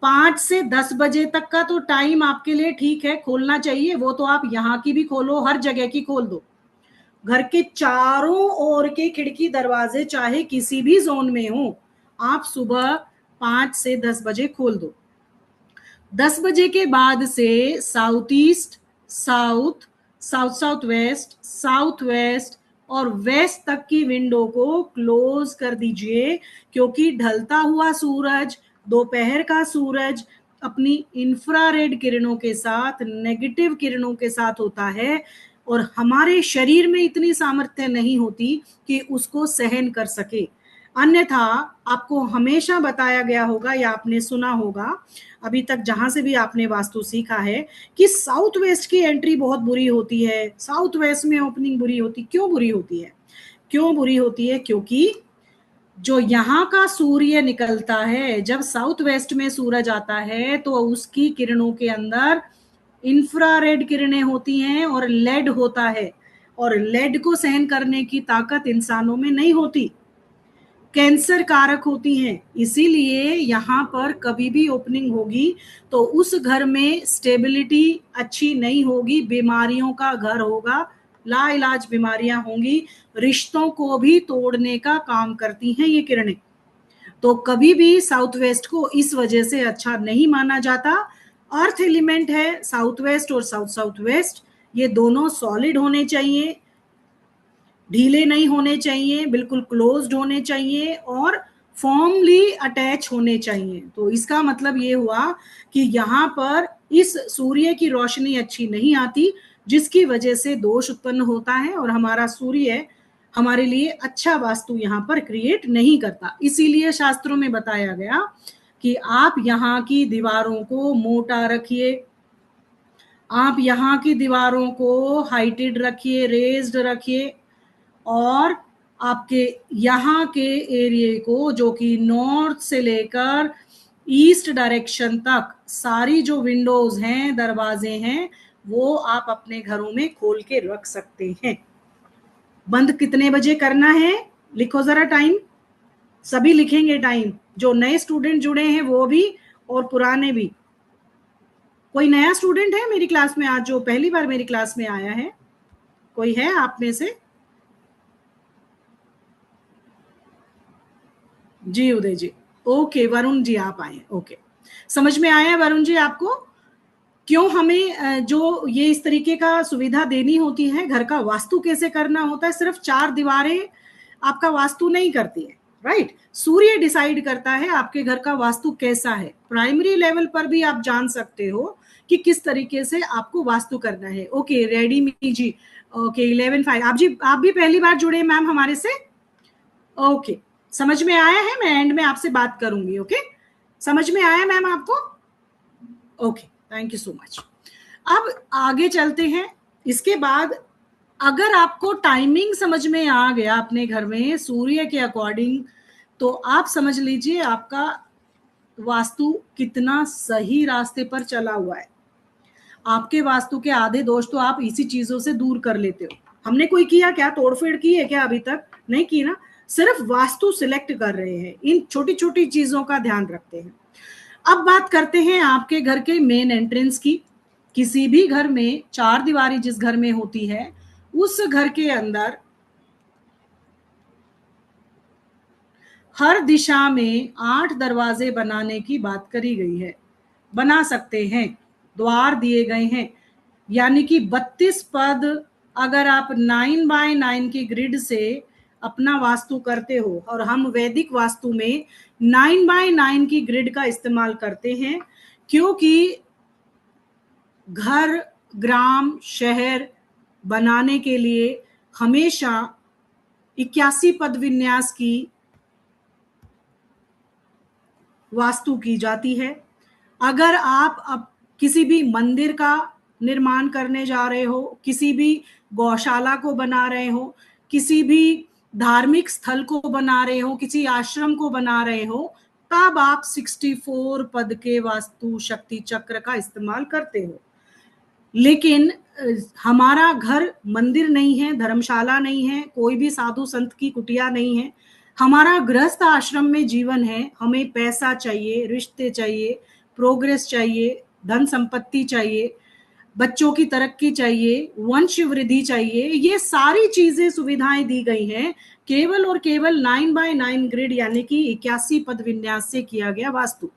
[SPEAKER 1] 5 से 10 बजे तक का तो टाइम आपके लिए ठीक है, खोलना चाहिए। वो तो आप यहाँ की भी खोलो, हर जगह की खोल दो, घर के चारों ओर के खिड़की दरवाजे चाहे किसी भी जोन में हो, आप सुबह 5 से 10 बजे खोल दो। 10 बजे के बाद से south east, south, south south west, south waste और वेस्ट तक की विंडो को क्लोज कर दीजिए, क्योंकि ढलता हुआ सूरज, दोपहर का सूरज अपनी इंफ्रारेड किरणों के साथ, नेगेटिव किरणों के साथ होता है, और हमारे शरीर में इतनी सामर्थ्य नहीं होती कि उसको सहन कर सके। अन्यथा आपको हमेशा बताया गया होगा या आपने सुना होगा अभी तक जहां से भी आपने वास्तु सीखा है कि साउथ वेस्ट की एंट्री बहुत बुरी होती है, साउथ वेस्ट में ओपनिंग बुरी होती। क्यों बुरी होती है? क्यों बुरी होती है? क्योंकि जो यहाँ का सूर्य निकलता है, जब साउथ वेस्ट में सूरज आता है तो उसकी किरणों के अंदर इंफ्रारेड किरणें होती हैं और लेड होता है, और लेड को सहन करने की ताकत इंसानों में नहीं होती, कैंसर कारक होती हैं। इसीलिए यहाँ पर कभी भी ओपनिंग होगी तो उस घर में स्टेबिलिटी अच्छी नहीं होगी, बीमारियों का घर होगा, लाइलाज बीमारियां होंगी, रिश्तों को भी तोड़ने का काम करती हैं ये किरणें। तो कभी भी साउथ वेस्ट को इस वजह से अच्छा नहीं माना जाता। अर्थ एलिमेंट है साउथ वेस्ट और साउथ साउथ वेस्ट, ये दोनों सॉलिड होने चाहिए, ढीले नहीं होने चाहिए, बिल्कुल क्लोज्ड होने चाहिए और फॉर्मली अटैच होने चाहिए। तो इसका मतलब ये हुआ कि यहाँ पर इस सूर्य की रोशनी अच्छी नहीं आती, जिसकी वजह से दोष उत्पन्न होता है और हमारा सूर्य हमारे लिए अच्छा वास्तु यहाँ पर क्रिएट नहीं करता। इसीलिए शास्त्रों में बताया गया कि आप यहाँ की दीवारों को मोटा रखिए, आप यहाँ की दीवारों को हाइटेड रखिए, रेज्ड रखिए, और आपके यहाँ के एरिया को, जो कि नॉर्थ से लेकर ईस्ट डायरेक्शन तक सारी जो विंडोज हैं, दरवाजे हैं, वो आप अपने घरों में खोल के रख सकते हैं। बंद कितने बजे करना है? लिखो जरा टाइम, सभी लिखेंगे टाइम, जो नए स्टूडेंट जुड़े हैं वो भी और पुराने भी। कोई नया स्टूडेंट है मेरी क्लास में आज जो पहली बार मेरी क्लास में आया है? कोई है आप में से? जी उदय जी, ओके। वरुण जी आप आए, ओके। समझ में आया है वरुण जी आपको क्यों हमें जो ये इस तरीके का सुविधा देनी होती है? घर का वास्तु कैसे करना होता है? सिर्फ 4 दीवारें आपका वास्तु नहीं करती है, राइट? सूर्य डिसाइड करता है आपके घर का वास्तु कैसा है। प्राइमरी लेवल पर भी आप जान सकते हो कि किस तरीके से आपको वास्तु करना है। ओके रेडी मी जी, ओके 11-5 आप भी पहली बार जुड़े मैम हमारे से? ओके, समझ में आया है? मैं एंड में आपसे बात करूंगी। ओके, समझ में आया मैम आपको? Okay, thank you so much. अब आगे चलते हैं। इसके बाद अगर आपको टाइमिंग समझ में आ गया अपने घर में सूर्य के अकॉर्डिंग, तो आप समझ लीजिए आपका वास्तु कितना सही रास्ते पर चला हुआ है। आपके वास्तु के आधे दोष तो आप इसी चीजों से दूर कर लेते हो। हमने कोई किया क्या? तोड़फेड़ की है क्या? अभी तक नहीं की ना, सिर्फ वास्तु सिलेक्ट कर रहे हैं, इन छोटी छोटी चीजों का ध्यान रखते हैं। अब बात करते हैं आपके घर के मेन एंट्रेंस की। किसी भी घर में 4 दीवारी जिस घर में होती है, उस घर के अंदर हर दिशा में 8 दरवाजे बनाने की बात करी गई है। बना सकते हैं, द्वार दिए गए हैं, यानी कि 32 पद। अगर आप 9x9 की ग्रिड से अपना वास्तु करते हो, और हम वैदिक वास्तु में 9x9 की ग्रिड का इस्तेमाल करते हैं, क्योंकि घर, ग्राम, शहर बनाने के लिए हमेशा 81 पद विन्यास की वास्तु की जाती है। अगर आप अब किसी भी मंदिर का निर्माण करने जा रहे हो, किसी भी गौशाला को बना रहे हो, किसी भी धार्मिक स्थल को बना रहे हो, किसी आश्रम को बना रहे हो, तब आप 64 पद के वास्तु शक्ति चक्र का इस्तेमाल करते हो। लेकिन हमारा घर मंदिर नहीं है, धर्मशाला नहीं है, कोई भी साधु संत की कुटिया नहीं है, हमारा गृहस्थ आश्रम में जीवन है। हमें पैसा चाहिए, रिश्ते चाहिए, प्रोग्रेस चाहिए, धन संपत्ति चाहिए, बच्चों की तरक्की चाहिए, वंश वृद्धि चाहिए, ये सारी चीजें सुविधाएं दी गई हैं केवल और केवल 9x9 ग्रिड यानी कि 81 पद विन्यास से किया गया वास्तु।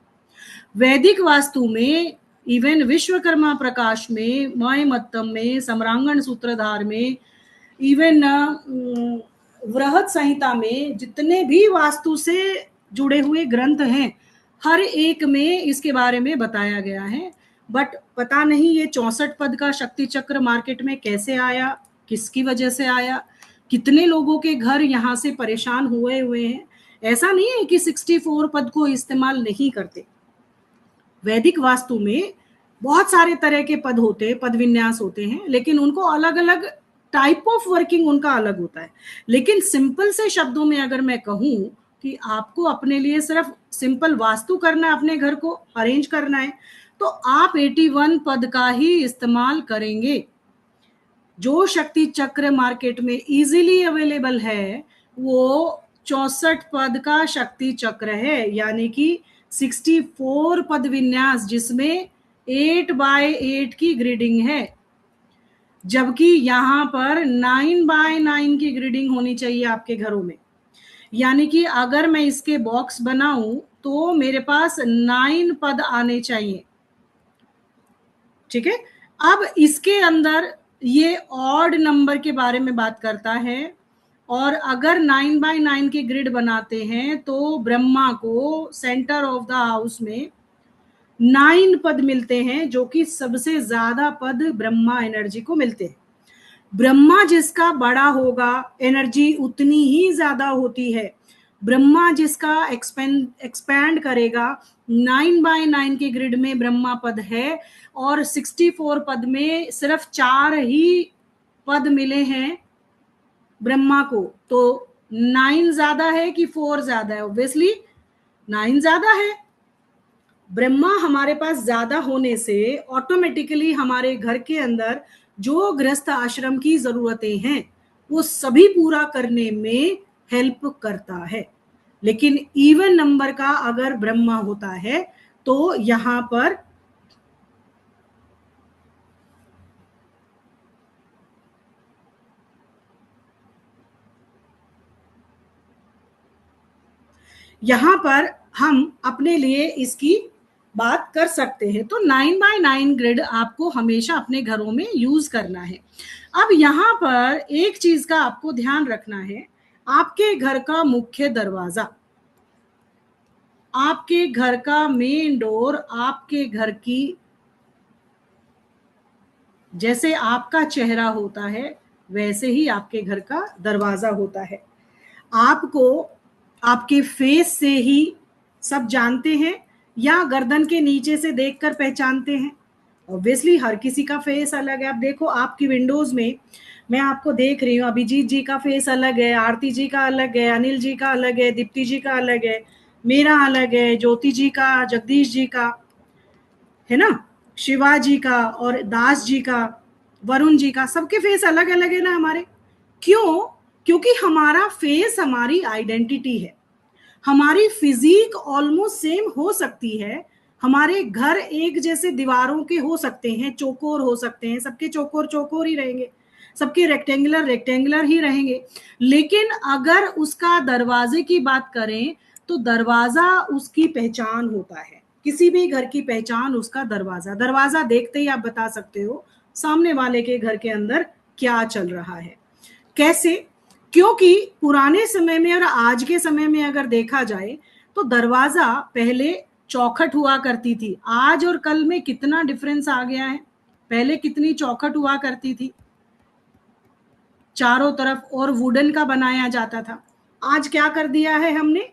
[SPEAKER 1] वैदिक वास्तु में, इवन विश्वकर्मा प्रकाश में, मय मत्तम में, सम्रांगण सूत्रधार में, इवन वृहत संहिता में, जितने भी वास्तु से जुड़े हुए ग्रंथ हैं, हर एक में इसके बारे में बताया गया है। बट पता नहीं ये 64 पद का शक्ति चक्र मार्केट में कैसे आया, किसकी वजह से आया, कितने लोगों के घर यहाँ से परेशान हुए हैं। ऐसा नहीं है कि 64 पद को इस्तेमाल नहीं करते। वैदिक वास्तु में बहुत सारे तरह के पद होते हैं, पद विन्यास होते हैं, लेकिन उनको अलग अलग टाइप ऑफ वर्किंग उनका अलग होता है। लेकिन सिंपल से शब्दों में अगर मैं कहूं कि आपको अपने लिए सिर्फ सिंपल वास्तु करना है, अपने घर को अरेंज करना है, तो आप 81 पद का ही इस्तेमाल करेंगे। जो शक्ति चक्र मार्केट में इजीली अवेलेबल है वो 64 पद का शक्ति चक्र है, यानी कि 64 पद विन्यास जिसमें 8x8 की ग्रिडिंग है, जबकि यहां पर 9x9 की ग्रिडिंग होनी चाहिए आपके घरों में। यानी कि अगर मैं इसके बॉक्स बनाऊं तो मेरे पास 9 पद आने चाहिए। ठीक है, अब इसके अंदर ये ऑड नंबर के बारे में बात करता है, और अगर 9x9 के ग्रिड बनाते हैं तो ब्रह्मा को सेंटर ऑफ द हाउस में 9 पद मिलते हैं, जो कि सबसे ज्यादा पद ब्रह्मा एनर्जी को मिलते हैं। ब्रह्मा जिसका बड़ा होगा एनर्जी उतनी ही ज्यादा होती है। ब्रह्मा जिसका एक्सपैंड करेगा, 9x9 के ग्रिड में ब्रह्मा पद है और 64 पद में सिर्फ 4 ही पद मिले हैं ब्रह्मा को, तो 9 ज्यादा है कि 4 ज्यादा है? ऑब्वियसली 9 ज्यादा है। ब्रह्मा हमारे पास ज्यादा होने से ऑटोमेटिकली हमारे घर के अंदर जो गृहस्थ आश्रम की जरूरतें हैं वो सभी पूरा करने में हेल्प करता है। लेकिन इवन नंबर का अगर ब्रह्मा होता है तो यहां पर हम अपने लिए इसकी बात कर सकते हैं। तो 9x9 ग्रिड आपको हमेशा अपने घरों में यूज करना है। अब यहाँ पर एक चीज का आपको ध्यान रखना है, आपके घर का मुख्य दरवाजा, आपके घर का मेन डोर, आपके घर की जैसे आपका चेहरा होता है वैसे ही आपके घर का दरवाजा होता है। आपको आपके फेस से ही सब जानते हैं या गर्दन के नीचे से देखकर पहचानते हैं? ऑब्वियसली हर किसी का फेस अलग है। अब देखो आपकी विंडोज में मैं आपको देख रही हूँ, अभिजीत जी का फेस अलग है, आरती जी का अलग है, अनिल जी का अलग है, दीप्ति जी का अलग है, मेरा अलग है, ज्योति जी का, जगदीश जी का, है ना, शिवाजी का और दास जी का, वरुण जी का, सबके फेस अलग अलग है ना हमारे। क्यों? क्योंकि हमारा फेस हमारी आइडेंटिटी है। हमारी फिजिक ऑलमोस्ट सेम हो सकती है, हमारे घर एक जैसे दीवारों के हो सकते हैं, चौकोर हो सकते हैं, सबके चौकोर चौकोर ही रहेंगे, सबके रेक्टेंगुलर रेक्टेंगुलर ही रहेंगे। लेकिन अगर उसका दरवाजे की बात करें तो दरवाजा उसकी पहचान होता है। किसी भी घर की पहचान उसका दरवाजा। दरवाजा देखते ही आप बता सकते हो सामने वाले के घर के अंदर क्या चल रहा है। कैसे? क्योंकि पुराने समय में और आज के समय में अगर देखा जाए तो दरवाजा पहले चौखट हुआ करती थी। आज और कल में कितना डिफरेंस आ गया है। पहले कितनी चौखट हुआ करती थी चारों तरफ और वुडन का बनाया जाता था। आज क्या कर दिया है हमने?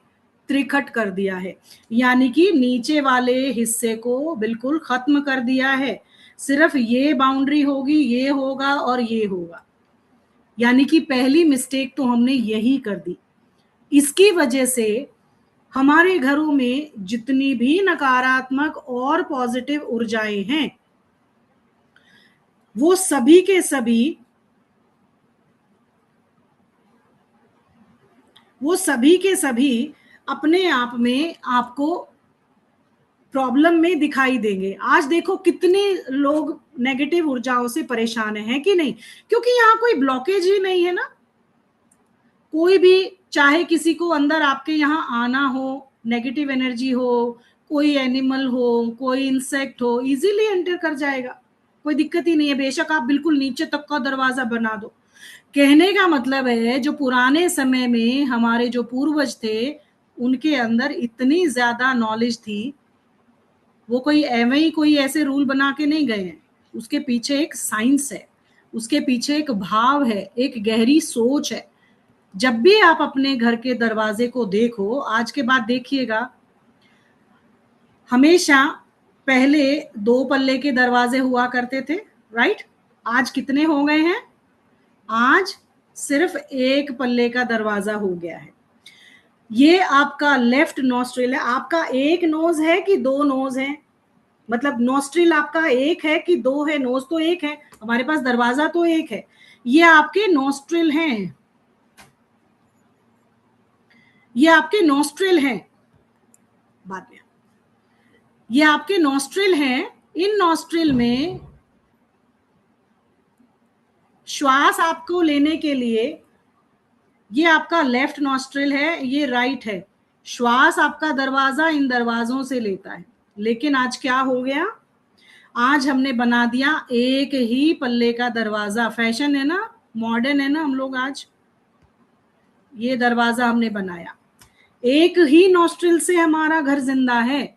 [SPEAKER 1] त्रिखट कर दिया है, यानी कि नीचे वाले हिस्से को बिल्कुल खत्म कर दिया है। सिर्फ ये बाउंड्री होगी, ये होगा और ये होगा। यानी कि पहली मिस्टेक तो हमने यही कर दी। इसकी वजह से हमारे घरों में जितनी भी नकारात्मक और पॉजिटिव ऊर्जाएं हैं, वो सभी के सभी अपने आप में आपको प्रॉब्लम में दिखाई देंगे। आज देखो कितने लोग नेगेटिव ऊर्जाओं से परेशान हैं कि नहीं, क्योंकि यहाँ कोई ब्लॉकेज ही नहीं है ना। कोई भी, चाहे किसी को अंदर आपके यहाँ आना हो, नेगेटिव एनर्जी हो, कोई एनिमल हो, कोई इंसेक्ट हो, इजीली एंटर कर जाएगा, कोई दिक्कत ही नहीं है। बेशक आप बिल्कुल नीचे तक का दरवाजा बना दो। कहने का मतलब है, जो पुराने समय में हमारे जो पूर्वज थे, उनके अंदर इतनी ज्यादा नॉलेज थी, वो कोई एवं ही कोई ऐसे रूल बना के नहीं गए हैं। उसके पीछे एक साइंस है, उसके पीछे एक भाव है, एक गहरी सोच है। जब भी आप अपने घर के दरवाजे को देखो, आज के बाद देखिएगा, हमेशा पहले 2 पल्ले के दरवाजे हुआ करते थे, राइट। आज कितने हो गए हैं? आज सिर्फ 1 पल्ले का दरवाजा हो गया है। ये आपका लेफ्ट नोस्ट्रिल है। आपका एक नोज है कि 2 नोज है? मतलब नोस्ट्रिल आपका एक है कि 2 है? नोज तो एक है, हमारे पास दरवाजा तो एक है। ये आपके नोस्ट्रिल हैं, ये आपके नोस्ट्रिल हैं। बाद में, ये आपके नोस्ट्रिल हैं। इन नोस्ट्रिल में श्वास आपको लेने के लिए, ये आपका लेफ्ट नोस्ट्रिल है, ये राइट है। श्वास आपका दरवाजा इन दरवाजों से लेता है। लेकिन आज क्या हो गया? आज हमने बना दिया एक ही पल्ले का दरवाजा। फैशन है ना, मॉडर्न है ना हम लोग आज। ये दरवाजा हमने बनाया, एक ही नोस्ट्रिल से हमारा घर जिंदा है।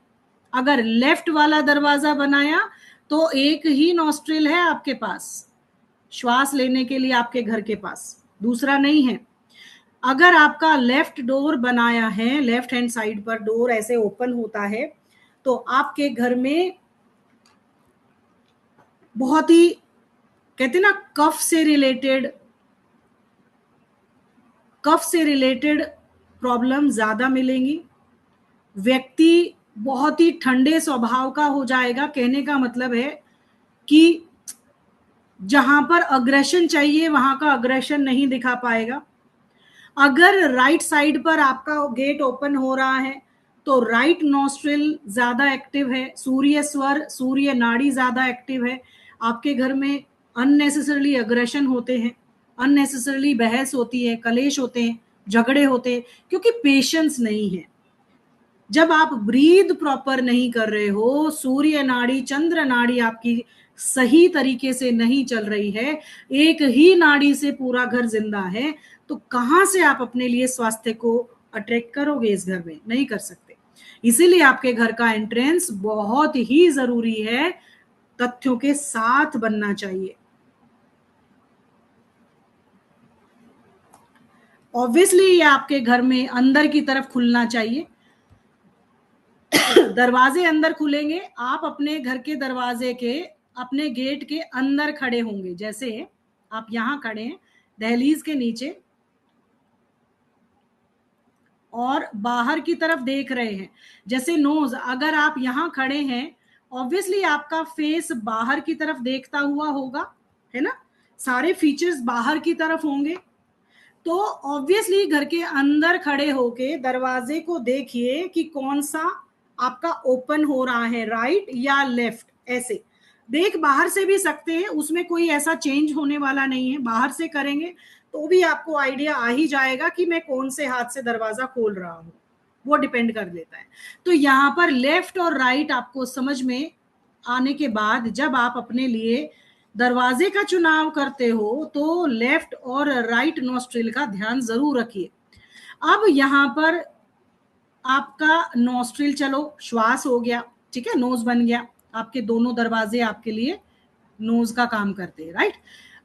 [SPEAKER 1] अगर लेफ्ट वाला दरवाजा बनाया तो एक ही नोस्ट्रिल है आपके पास, श्वास लेने के लिए आपके घर के पास, दूसरा नहीं है। अगर आपका लेफ्ट डोर बनाया है, लेफ्ट हैंड साइड पर डोर ऐसे ओपन होता है, तो आपके घर में बहुत ही, कहते ना, कफ से रिलेटेड प्रॉब्लम ज्यादा मिलेंगी। व्यक्ति बहुत ही ठंडे स्वभाव का हो जाएगा। कहने का मतलब है कि जहां पर अग्रेशन चाहिए वहां का अग्रेशन नहीं दिखा पाएगा। अगर राइट साइड पर आपका गेट ओपन हो रहा है तो राइट नोस्ट्रिल ज्यादा एक्टिव है, सूर्य स्वर, सूर्य नाड़ी ज्यादा एक्टिव है। आपके घर में अननेसेसरली अग्रेशन होते हैं, अननेसेसरली बहस होती है, कलेश होते हैं, झगड़े होते हैं, क्योंकि पेशेंस नहीं है। जब आप ब्रीद प्रॉपर नहीं कर रहे हो, सूर्य नाड़ी, चंद्र नाड़ी आपकी सही तरीके से नहीं चल रही है, एक ही नाड़ी से पूरा घर जिंदा है, तो कहां से आप अपने लिए स्वास्थ्य को अट्रैक्ट करोगे? इस घर में नहीं कर सकते। इसीलिए आपके घर का एंट्रेंस बहुत ही जरूरी है, तथ्यों के साथ बनना चाहिए। ऑब्वियसली ये आपके घर में अंदर की तरफ खुलना चाहिए। दरवाजे अंदर खुलेंगे, आप अपने घर के दरवाजे के, अपने गेट के अंदर खड़े होंगे। जैसे आप यहां खड़े हैं दहलीज के नीचे और बाहर की तरफ देख रहे हैं, जैसे नोज, अगर आप यहां खड़े हैं, ऑब्वियसली आपका फेस बाहर की तरफ देखता हुआ होगा, है ना, सारे फीचर्स बाहर की तरफ होंगे। तो ऑब्वियसली घर के अंदर खड़े होके दरवाजे को देखिए कि कौन सा आपका ओपन हो रहा है, राइट या लेफ्ट। ऐसे देख बाहर से भी सकते हैं, उसमें कोई ऐसा चेंज होने वाला नहीं है। बाहर से करेंगे तो भी आपको आइडिया आ ही जाएगा कि मैं कौन से हाथ से दरवाजा खोल रहा हूं, वो डिपेंड कर लेता है। तो यहाँ पर लेफ्ट और राइट आपको समझ में आने के बाद, जब आप अपने लिए दरवाजे का चुनाव करते हो तो लेफ्ट और राइट नोस्ट्रिल का ध्यान जरूर रखिए। अब यहाँ पर आपका नोस्ट्रिल, चलो श्वास हो गया, ठीक है, नोज बन गया। आपके दोनों दरवाजे आपके लिए नोज का काम करते हैं, राइट।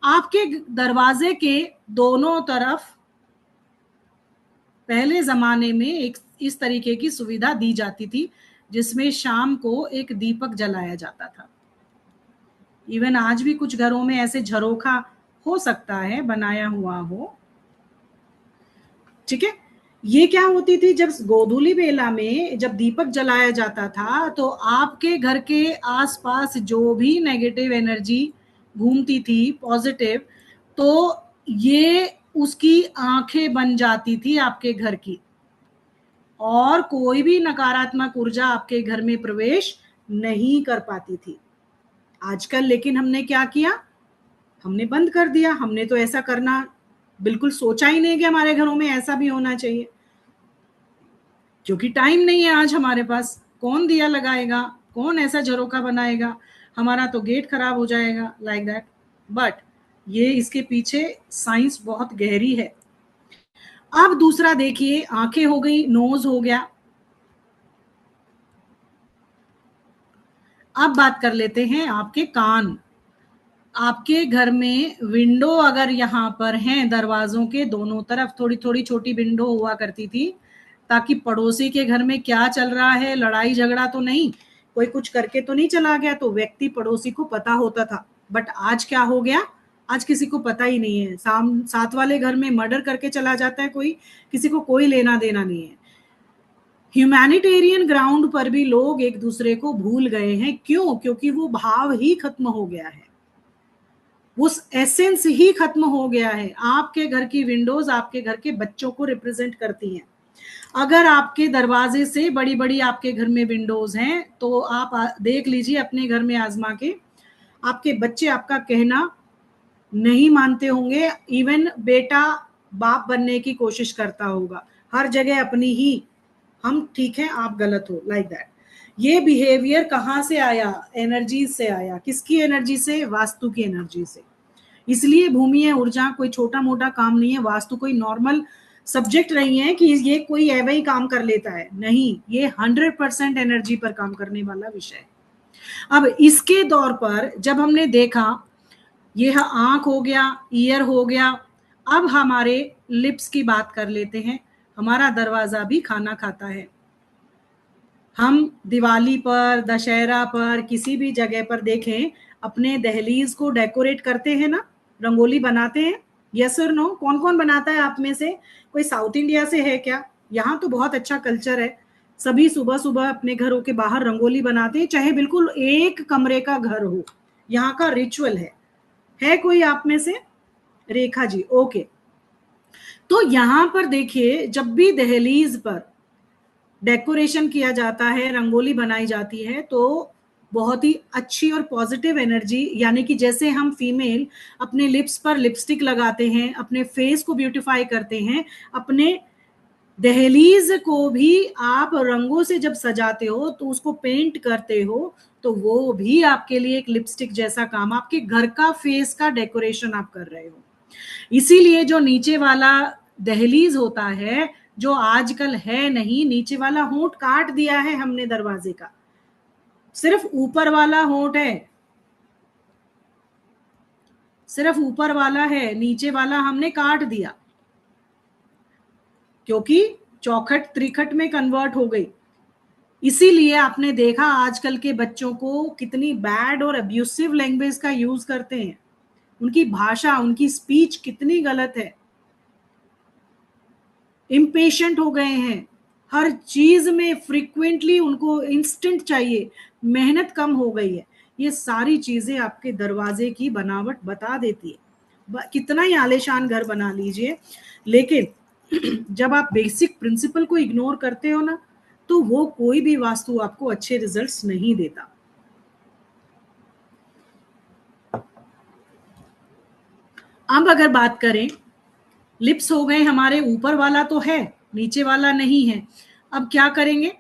[SPEAKER 1] आपके दरवाजे के दोनों तरफ पहले जमाने में एक इस तरीके की सुविधा दी जाती थी, जिसमें शाम को एक दीपक जलाया जाता था। इवन आज भी कुछ घरों में ऐसे झरोखा हो सकता है बनाया हुआ हो, ठीक है। ये क्या होती थी, जब गोधूली बेला में जब दीपक जलाया जाता था तो आपके घर के आसपास जो भी नेगेटिव एनर्जी घूमती थी पॉजिटिव, तो ये उसकी आंखें बन जाती थी आपके घर की, और कोई भी नकारात्मक ऊर्जा आपके घर में प्रवेश नहीं कर पाती थी। आजकल लेकिन हमने क्या किया, हमने बंद कर दिया। हमने तो ऐसा करना बिल्कुल सोचा ही नहीं कि हमारे घरों में ऐसा भी होना चाहिए, क्योंकि टाइम नहीं है आज हमारे पास। कौन दिया लगाएगा, कौन ऐसा झरोका बनाएगा, हमारा तो गेट खराब हो जाएगा, लाइक दैट। बट ये इसके पीछे साइंस बहुत गहरी है। अब दूसरा देखिए, आंखें हो गई, नोज हो गया। अब बात कर लेते हैं आपके कान। आपके घर में विंडो अगर यहाँ पर हैं, दरवाजों के दोनों तरफ थोड़ी थोड़ी छोटी विंडो हुआ करती थी, ताकि पड़ोसी के घर में क्या चल रहा है, लड़ाई झगड़ा तो नहीं, कोई कुछ करके तो नहीं चला गया, तो व्यक्ति पड़ोसी को पता होता था। बट आज क्या हो गया, आज किसी को पता ही नहीं है। साथ वाले घर में मर्डर करके चला जाता है कोई, किसी को कोई लेना देना नहीं है। ह्यूमैनिटेरियन ग्राउंड पर भी लोग एक दूसरे को भूल गए हैं। क्यों? क्योंकि वो भाव ही खत्म हो गया है, वो एसेंस ही खत्म हो गया है। आपके घर की विंडोज आपके घर के बच्चों को रिप्रेजेंट करती हैं। अगर आपके दरवाजे से बड़ी बड़ी आपके घर में विंडोज हैं, तो आप देख लीजिए अपने घर में आजमा के, आपके बच्चे आपका कहना नहीं मानते होंगे। इवन बेटा बाप बनने की कोशिश करता होगा, हर जगह अपनी ही, हम ठीक है आप गलत हो, लाइक दैट। ये बिहेवियर कहाँ से आया? एनर्जी से आया। किसकी एनर्जी से? वास्तु की एनर्जी से। इसलिए भूमि ऊर्जा कोई छोटा मोटा काम नहीं है। वास्तु कोई नॉर्मल सब्जेक्ट नहीं है कि ये कोई एवं ही काम कर लेता है, नहीं, ये 100% एनर्जी पर काम करने वाला विषय है। अब इसके दौर पर जब हमने देखा, ये आंख हो गया, ईयर हो गया, अब हमारे लिप्स की बात कर लेते हैं। हमारा दरवाजा भी खाना खाता है। हम दिवाली पर, दशहरा पर, किसी भी जगह पर देखें, अपने दहलीज को डेकोरेट करते हैं ना, रंगोली बनाते हैं। यस और नो? कौन कौन बनाता है आप में से? कोई साउथ इंडिया से है क्या? यहाँ तो बहुत अच्छा कल्चर है, सभी सुबह सुबह अपने घरों के बाहर रंगोली बनाते हैं, चाहे बिल्कुल एक कमरे का घर हो। यहाँ का रिचुअल है कोई आप में से? रेखा जी, ओके। तो यहाँ पर देखिए, जब भी दहलीज पर डेकोरेशन किया जाता है, रंगोली बनाई जाती है, तो बहुत ही अच्छी और पॉजिटिव एनर्जी, यानी कि जैसे हम फीमेल अपने लिप्स पर लिपस्टिक लगाते हैं, अपने फेस को ब्यूटिफाई करते हैं, अपने दहलीज को भी आप रंगों से जब सजाते हो, तो उसको पेंट करते हो, तो वो भी आपके लिए एक लिपस्टिक जैसा काम, आपके घर का फेस का डेकोरेशन आप कर रहे हो। इसीलिए जो नीचे वाला दहलीज होता है, जो आजकल है नहीं, नीचे वाला होंठ काट दिया है हमने दरवाजे का, सिर्फ ऊपर वाला होंठ है, सिर्फ ऊपर वाला है, नीचे वाला हमने काट दिया, क्योंकि चौखट त्रिखट में कन्वर्ट हो गई। इसीलिए आपने देखा आजकल के बच्चों को कितनी बैड और अब्यूसिव लैंग्वेज का यूज करते हैं, उनकी भाषा, उनकी स्पीच कितनी गलत है, इम्पेशेंट हो गए हैं, हर चीज में फ्रीक्वेंटली उनको इंस्टेंट चाहिए, मेहनत कम हो गई है। ये सारी चीजें आपके दरवाजे की बनावट बता देती है। कितना ही आलेशान घर बना लीजिए, लेकिन जब आप बेसिक प्रिंसिपल को इग्नोर करते हो ना, तो वो कोई भी वास्तु आपको अच्छे रिजल्ट्स नहीं देता। अब अगर बात करें, लिप्स हो गए हमारे, ऊपर वाला तो है, नीचे वाला नहीं है। अब क्या करेंगे?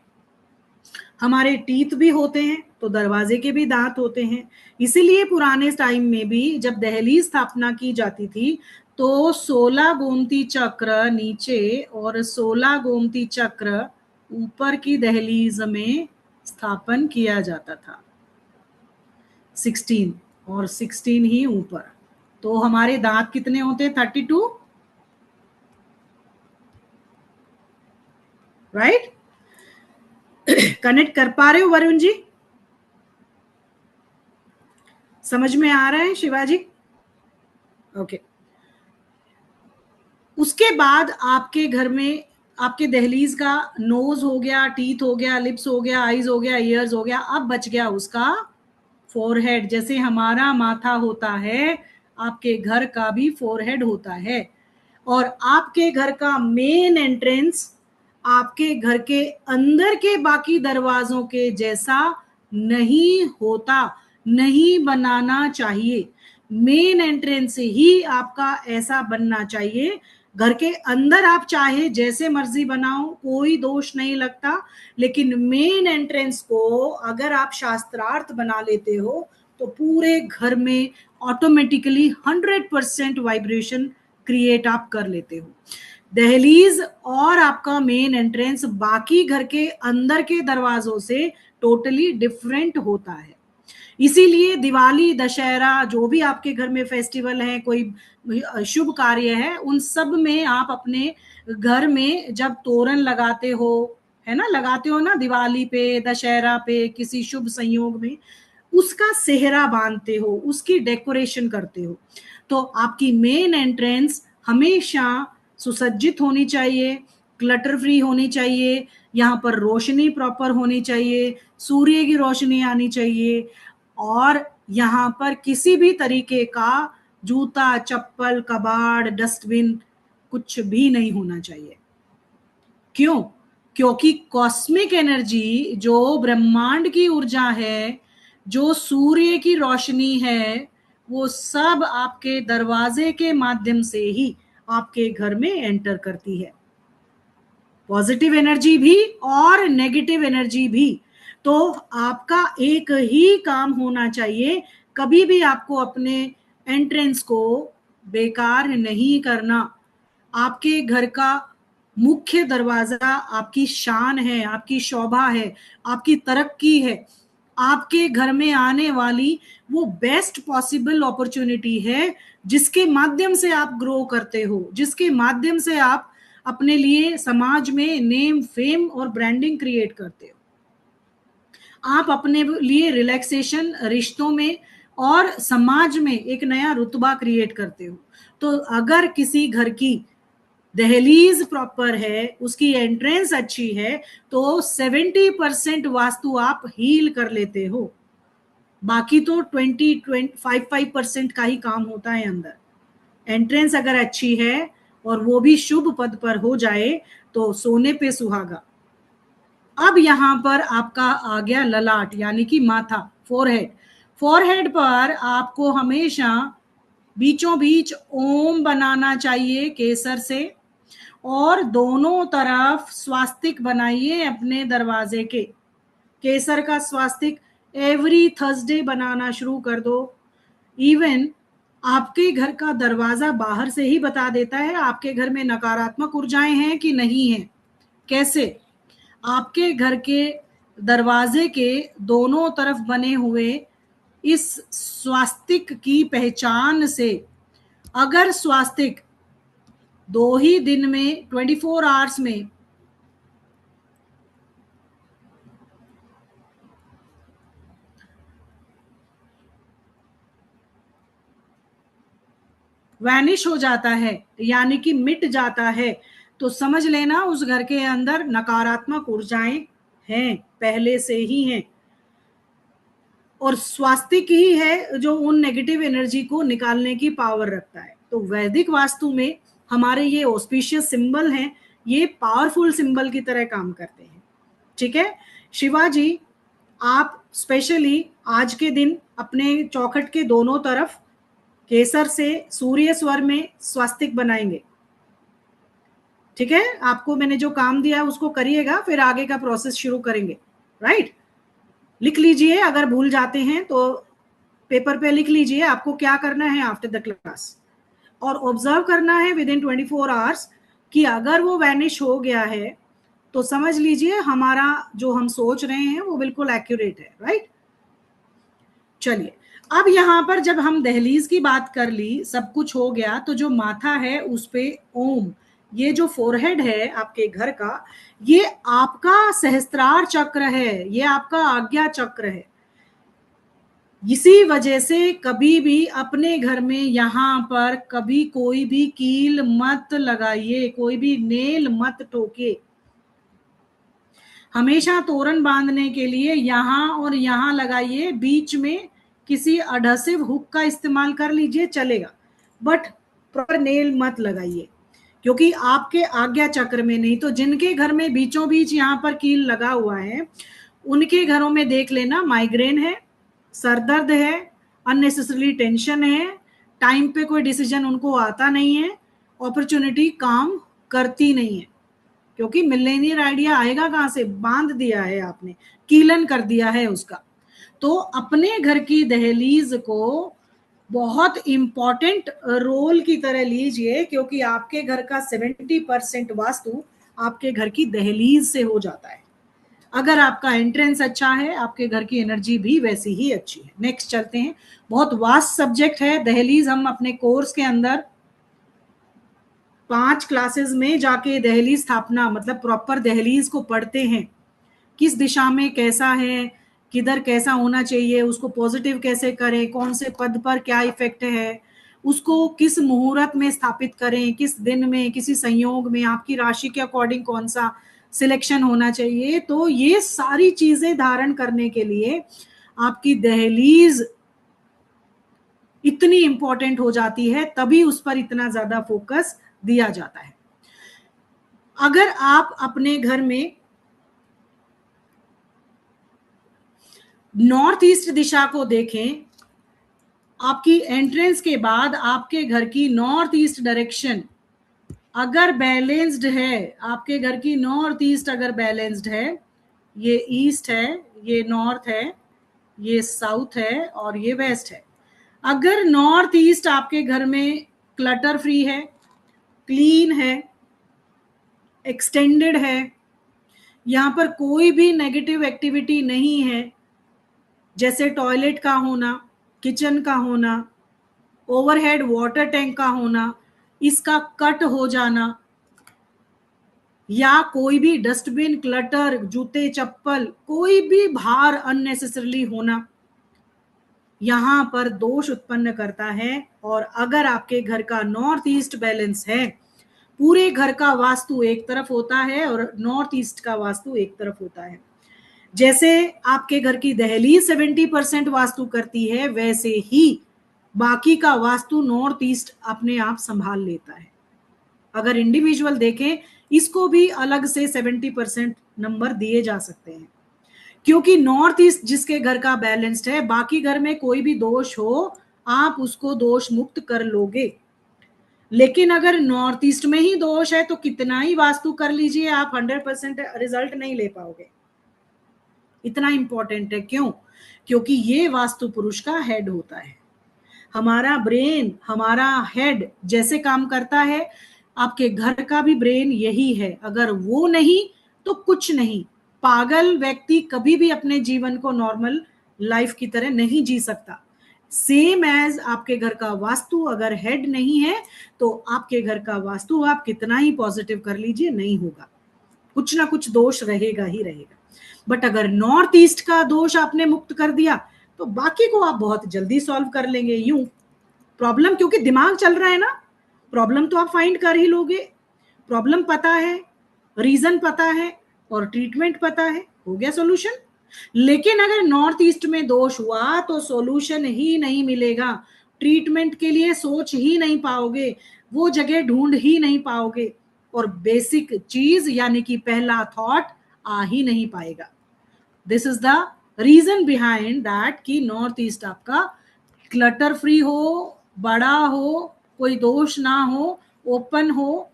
[SPEAKER 1] हमारे टीथ भी होते हैं, तो दरवाजे के भी दांत होते हैं। इसीलिए पुराने टाइम में भी जब दहलीज स्थापना की जाती थी, तो 16 गोमती चक्र नीचे और 16 गोमती चक्र ऊपर की दहलीज में स्थापन किया जाता था। 16 और 16 ही ऊपर, तो हमारे दांत कितने होते? 32, राइट? कनेक्ट कर पा रहे हो वरुण जी? समझ में आ रहा है शिवाजी? ओके। उसके बाद आपके घर में आपके दहलीज का नोज हो गया, टीथ हो गया, लिप्स हो गया, आईज हो गया, ईयर्स हो गया, अब बच गया उसका फोरहेड। जैसे हमारा माथा होता है, आपके घर का भी फोरहेड होता है। और आपके घर का मेन एंट्रेंस आपके घर के अंदर के बाकी दरवाजों के जैसा नहीं होता, नहीं बनाना चाहिए। मेन एंट्रेंस ही आपका ऐसा बनना चाहिए। घर के अंदर आप चाहे जैसे मर्जी बनाओ, कोई दोष नहीं लगता, लेकिन मेन एंट्रेंस को अगर आप शास्त्रार्थ बना लेते हो तो पूरे घर में ऑटोमेटिकली 100% वाइब्रेशन क्रिएट आप कर लेते हो। दहलीज और आपका मेन एंट्रेंस बाकी घर के अंदर के दरवाजों से टोटली डिफरेंट होता है। इसीलिए दिवाली, दशहरा, जो भी आपके घर में फेस्टिवल है, कोई शुभ कार्य है, उन सब में आप अपने घर में जब तोरण लगाते हो, है ना, लगाते हो ना, दिवाली पे, दशहरा पे, किसी शुभ संयोग में, उसका सेहरा बांधते हो, उसकी डेकोरेशन करते हो। तो आपकी मेन एंट्रेंस हमेशा सुसज्जित होनी चाहिए, क्लटर फ्री होनी चाहिए, यहाँ पर रोशनी प्रॉपर होनी चाहिए, सूर्य की रोशनी आनी चाहिए, और यहाँ पर किसी भी तरीके का जूता, चप्पल, कबाड़, डस्टबिन कुछ भी नहीं होना चाहिए। क्यों? क्योंकि कॉस्मिक एनर्जी, जो ब्रह्मांड की ऊर्जा है, जो सूर्य की रोशनी है, वो सब आपके दरवाजे के माध्यम से ही आपके घर में एंटर करती है। पॉजिटिव एनर्जी भी और नेगेटिव एनर्जी भी। तो आपका एक ही काम होना चाहिए, कभी भी आपको अपने एंट्रेंस को बेकार नहीं करना। आपके घर का मुख्य दरवाजा आपकी शान है, आपकी शोभा है, आपकी तरक्की है, आपके घर में आने वाली वो बेस्ट पॉसिबल अपॉर्चुनिटी है, जिसके माध्यम से आप ग्रो करते हो, जिसके माध्यम से आप अपने लिए समाज में नेम, फेम और ब्रांडिंग क्रिएट करते हो। आप अपने लिए रिलैक्सेशन, रिश्तों में और समाज में एक नया रुतबा क्रिएट करते हो। तो अगर किसी घर की दहलीज प्रॉपर है, उसकी एंट्रेंस अच्छी है, तो 70% वास्तु आप हील कर लेते हो। बाकी तो 25% का ही काम होता है अंदर। एंट्रेंस अगर अच्छी है और वो भी शुभ पद पर हो जाए तो सोने पे सुहागा। अब यहां पर आपका आ गया ललाट, यानी कि माथा, फोरहेड। फोरहेड पर आपको हमेशा बीचों बीच ओम बनाना चाहिए केसर से, और दोनों तरफ स्वास्तिक बनाइए अपने दरवाजे के। केसर का स्वास्तिक एवरी थर्सडे बनाना शुरू कर दो। इवन आपके घर का दरवाजा बाहर से ही बता देता है आपके घर में नकारात्मक ऊर्जाएं हैं कि नहीं है। कैसे? आपके घर के दरवाजे के दोनों तरफ बने हुए इस स्वास्तिक की पहचान से, अगर स्वास्तिक 2 ही दिन में 24 आवर्स में वैनिश हो जाता है, यानी कि मिट जाता है, तो समझ लेना उस घर के अंदर नकारात्मक ऊर्जाएं हैं, पहले से ही हैं, और स्वास्तिक ही है जो उन नेगेटिव एनर्जी को निकालने की पावर रखता है। तो वैदिक वास्तु में हमारे ये ऑस्पिशियस सिंबल हैं, ये पावरफुल सिंबल की तरह काम करते हैं। ठीक है शिवाजी, आप स्पेशली आज के दिन अपने चौखट के दोनों तरफ केसर से सूर्य स्वर में स्वास्तिक बनाएंगे। ठीक है, आपको मैंने जो काम दिया उसको करिएगा, फिर आगे का प्रोसेस शुरू करेंगे। राइट, लिख लीजिए, अगर भूल जाते हैं तो पेपर पे लिख लीजिए आपको क्या करना है आफ्टर द क्लास, और ऑब्जर्व करना है विद इन 24 आवर्स कि अगर वो वैनिश हो गया है तो समझ लीजिए हमारा जो हम सोच रहे हैं वो बिल्कुल एक्यूरेट है। राइट, चलिए, अब यहां पर जब हम दहलीज की बात कर ली, सब कुछ हो गया, तो जो माथा है उस पे ओम, ये जो फोरहेड है आपके घर का, ये आपका सहस्त्रार चक्र है, ये आपका आज्ञा चक्र है। इसी वजह से कभी भी अपने घर में यहाँ पर कभी कोई भी कील मत लगाइए, कोई भी नेल मत ठोके। हमेशा तोरण बांधने के लिए यहाँ और यहाँ लगाइए, बीच में किसी अडहेसिव हुक का इस्तेमाल कर लीजिए, चलेगा, बट प्रॉपर नेल मत लगाइए, क्योंकि आपके आज्ञा चक्र में नहीं। तो जिनके घर में बीचों बीच यहाँ पर कील लगा हुआ है, उनके घरों में देख लेना माइग्रेन है, सरदर्द है, अननेसेसरी टेंशन है, टाइम पे कोई डिसीजन उनको आता नहीं है, अपॉर्चुनिटी काम करती नहीं है, क्योंकि मिलेनियर आइडिया आएगा कहां से? बांध दिया है आपने, कीलन कर दिया है उसका। तो अपने घर की दहलीज को बहुत इंपॉर्टेंट रोल की तरह लीजिए, क्योंकि आपके घर का 70% वास्तु आपके घर की दहलीज से हो जाता है। अगर आपका एंट्रेंस अच्छा है, आपके घर की एनर्जी भी वैसी ही अच्छी है। नेक्स्ट चलते हैं, बहुत वास्ट सब्जेक्ट है दहलीज। हम अपने कोर्स के अंदर 5 क्लासेस में जाके दहलीज स्थापना मतलब प्रॉपर दहलीज को पढ़ते हैं, किस दिशा में कैसा है, किधर कैसा होना चाहिए, उसको पॉजिटिव कैसे करें, कौन से पद पर क्या इफेक्ट है, उसको किस मुहूर्त में स्थापित करें, किस दिन में, किसी संयोग में, आपकी राशि के अकॉर्डिंग कौन सा सिलेक्शन होना चाहिए। तो ये सारी चीजें धारण करने के लिए आपकी दहलीज इतनी इंपॉर्टेंट हो जाती है, तभी उस पर इतना ज्यादा फोकस दिया जाता है। अगर आप अपने घर में नॉर्थ ईस्ट दिशा को देखें, आपकी एंट्रेंस के बाद आपके घर की नॉर्थ ईस्ट डायरेक्शन अगर बैलेंस्ड है, आपके घर की नॉर्थ ईस्ट अगर बैलेंस्ड है, ये ईस्ट है, ये नॉर्थ है, ये साउथ है और ये वेस्ट है। अगर नॉर्थ ईस्ट आपके घर में क्लटर फ्री है, क्लीन है, एक्सटेंडेड है, यहां पर कोई भी नेगेटिव एक्टिविटी नहीं है, जैसे टॉयलेट का होना, किचन का होना, ओवरहेड वाटर टैंक का होना, इसका कट हो जाना, या कोई भी डस्टबिन, क्लटर, जूते चप्पल, कोई भी भार अननेसेसरली होना, यहां पर दोष उत्पन्न करता है। और अगर आपके घर का नॉर्थ ईस्ट बैलेंस है, पूरे घर का वास्तु एक तरफ होता है और नॉर्थ ईस्ट का वास्तु एक तरफ होता है। जैसे आपके घर की दहलीज 70% वास्तु करती है, वैसे ही बाकी का वास्तु नॉर्थ ईस्ट अपने आप संभाल लेता है। अगर इंडिविजुअल देखें, इसको भी अलग से 70% नंबर दिए जा सकते हैं, क्योंकि नॉर्थ ईस्ट जिसके घर का बैलेंस्ड है, बाकी घर में कोई भी दोष हो, आप उसको दोष मुक्त कर लोगे। लेकिन अगर नॉर्थ ईस्ट में ही दोष है, तो कितना ही वास्तु कर लीजिए, आप 100% रिजल्ट नहीं ले पाओगे। इतना इंपॉर्टेंट है। क्यों? क्योंकि ये वास्तु पुरुष का हेड होता है। हमारा ब्रेन, हमारा हेड जैसे काम करता है, आपके घर का भी ब्रेन यही है। अगर वो नहीं तो कुछ नहीं। पागल व्यक्ति कभी भी अपने जीवन को नॉर्मल लाइफ की तरह नहीं जी सकता। सेम एज आपके घर का वास्तु अगर हेड नहीं है, तो आपके घर का वास्तु आप कितना ही पॉजिटिव कर लीजिए, नहीं होगा, कुछ ना कुछ दोष रहेगा ही रहेगा। बट अगर नॉर्थ ईस्ट का दोष आपने मुक्त कर दिया, तो बाकी को आप बहुत जल्दी सॉल्व कर लेंगे। यूं प्रॉब्लम, क्योंकि दिमाग चल रहा है ना, प्रॉब्लम तो आप फाइंड कर ही लोगे। प्रॉब्लम पता है, रीजन पता है और ट्रीटमेंट पता है, हो गया सॉल्यूशन। लेकिन अगर नॉर्थ ईस्ट में दोष हुआ, तो सॉल्यूशन ही नहीं मिलेगा, ट्रीटमेंट के लिए सोच ही नहीं पाओगे, वो जगह ढूंढ ही नहीं पाओगे, और बेसिक चीज यानी कि पहला थॉट आ ही नहीं पाएगा। This is the reason behind that कि नॉर्थ ईस्ट आपका क्लटर फ्री हो, बड़ा हो, कोई दोष ना हो, ओपन हो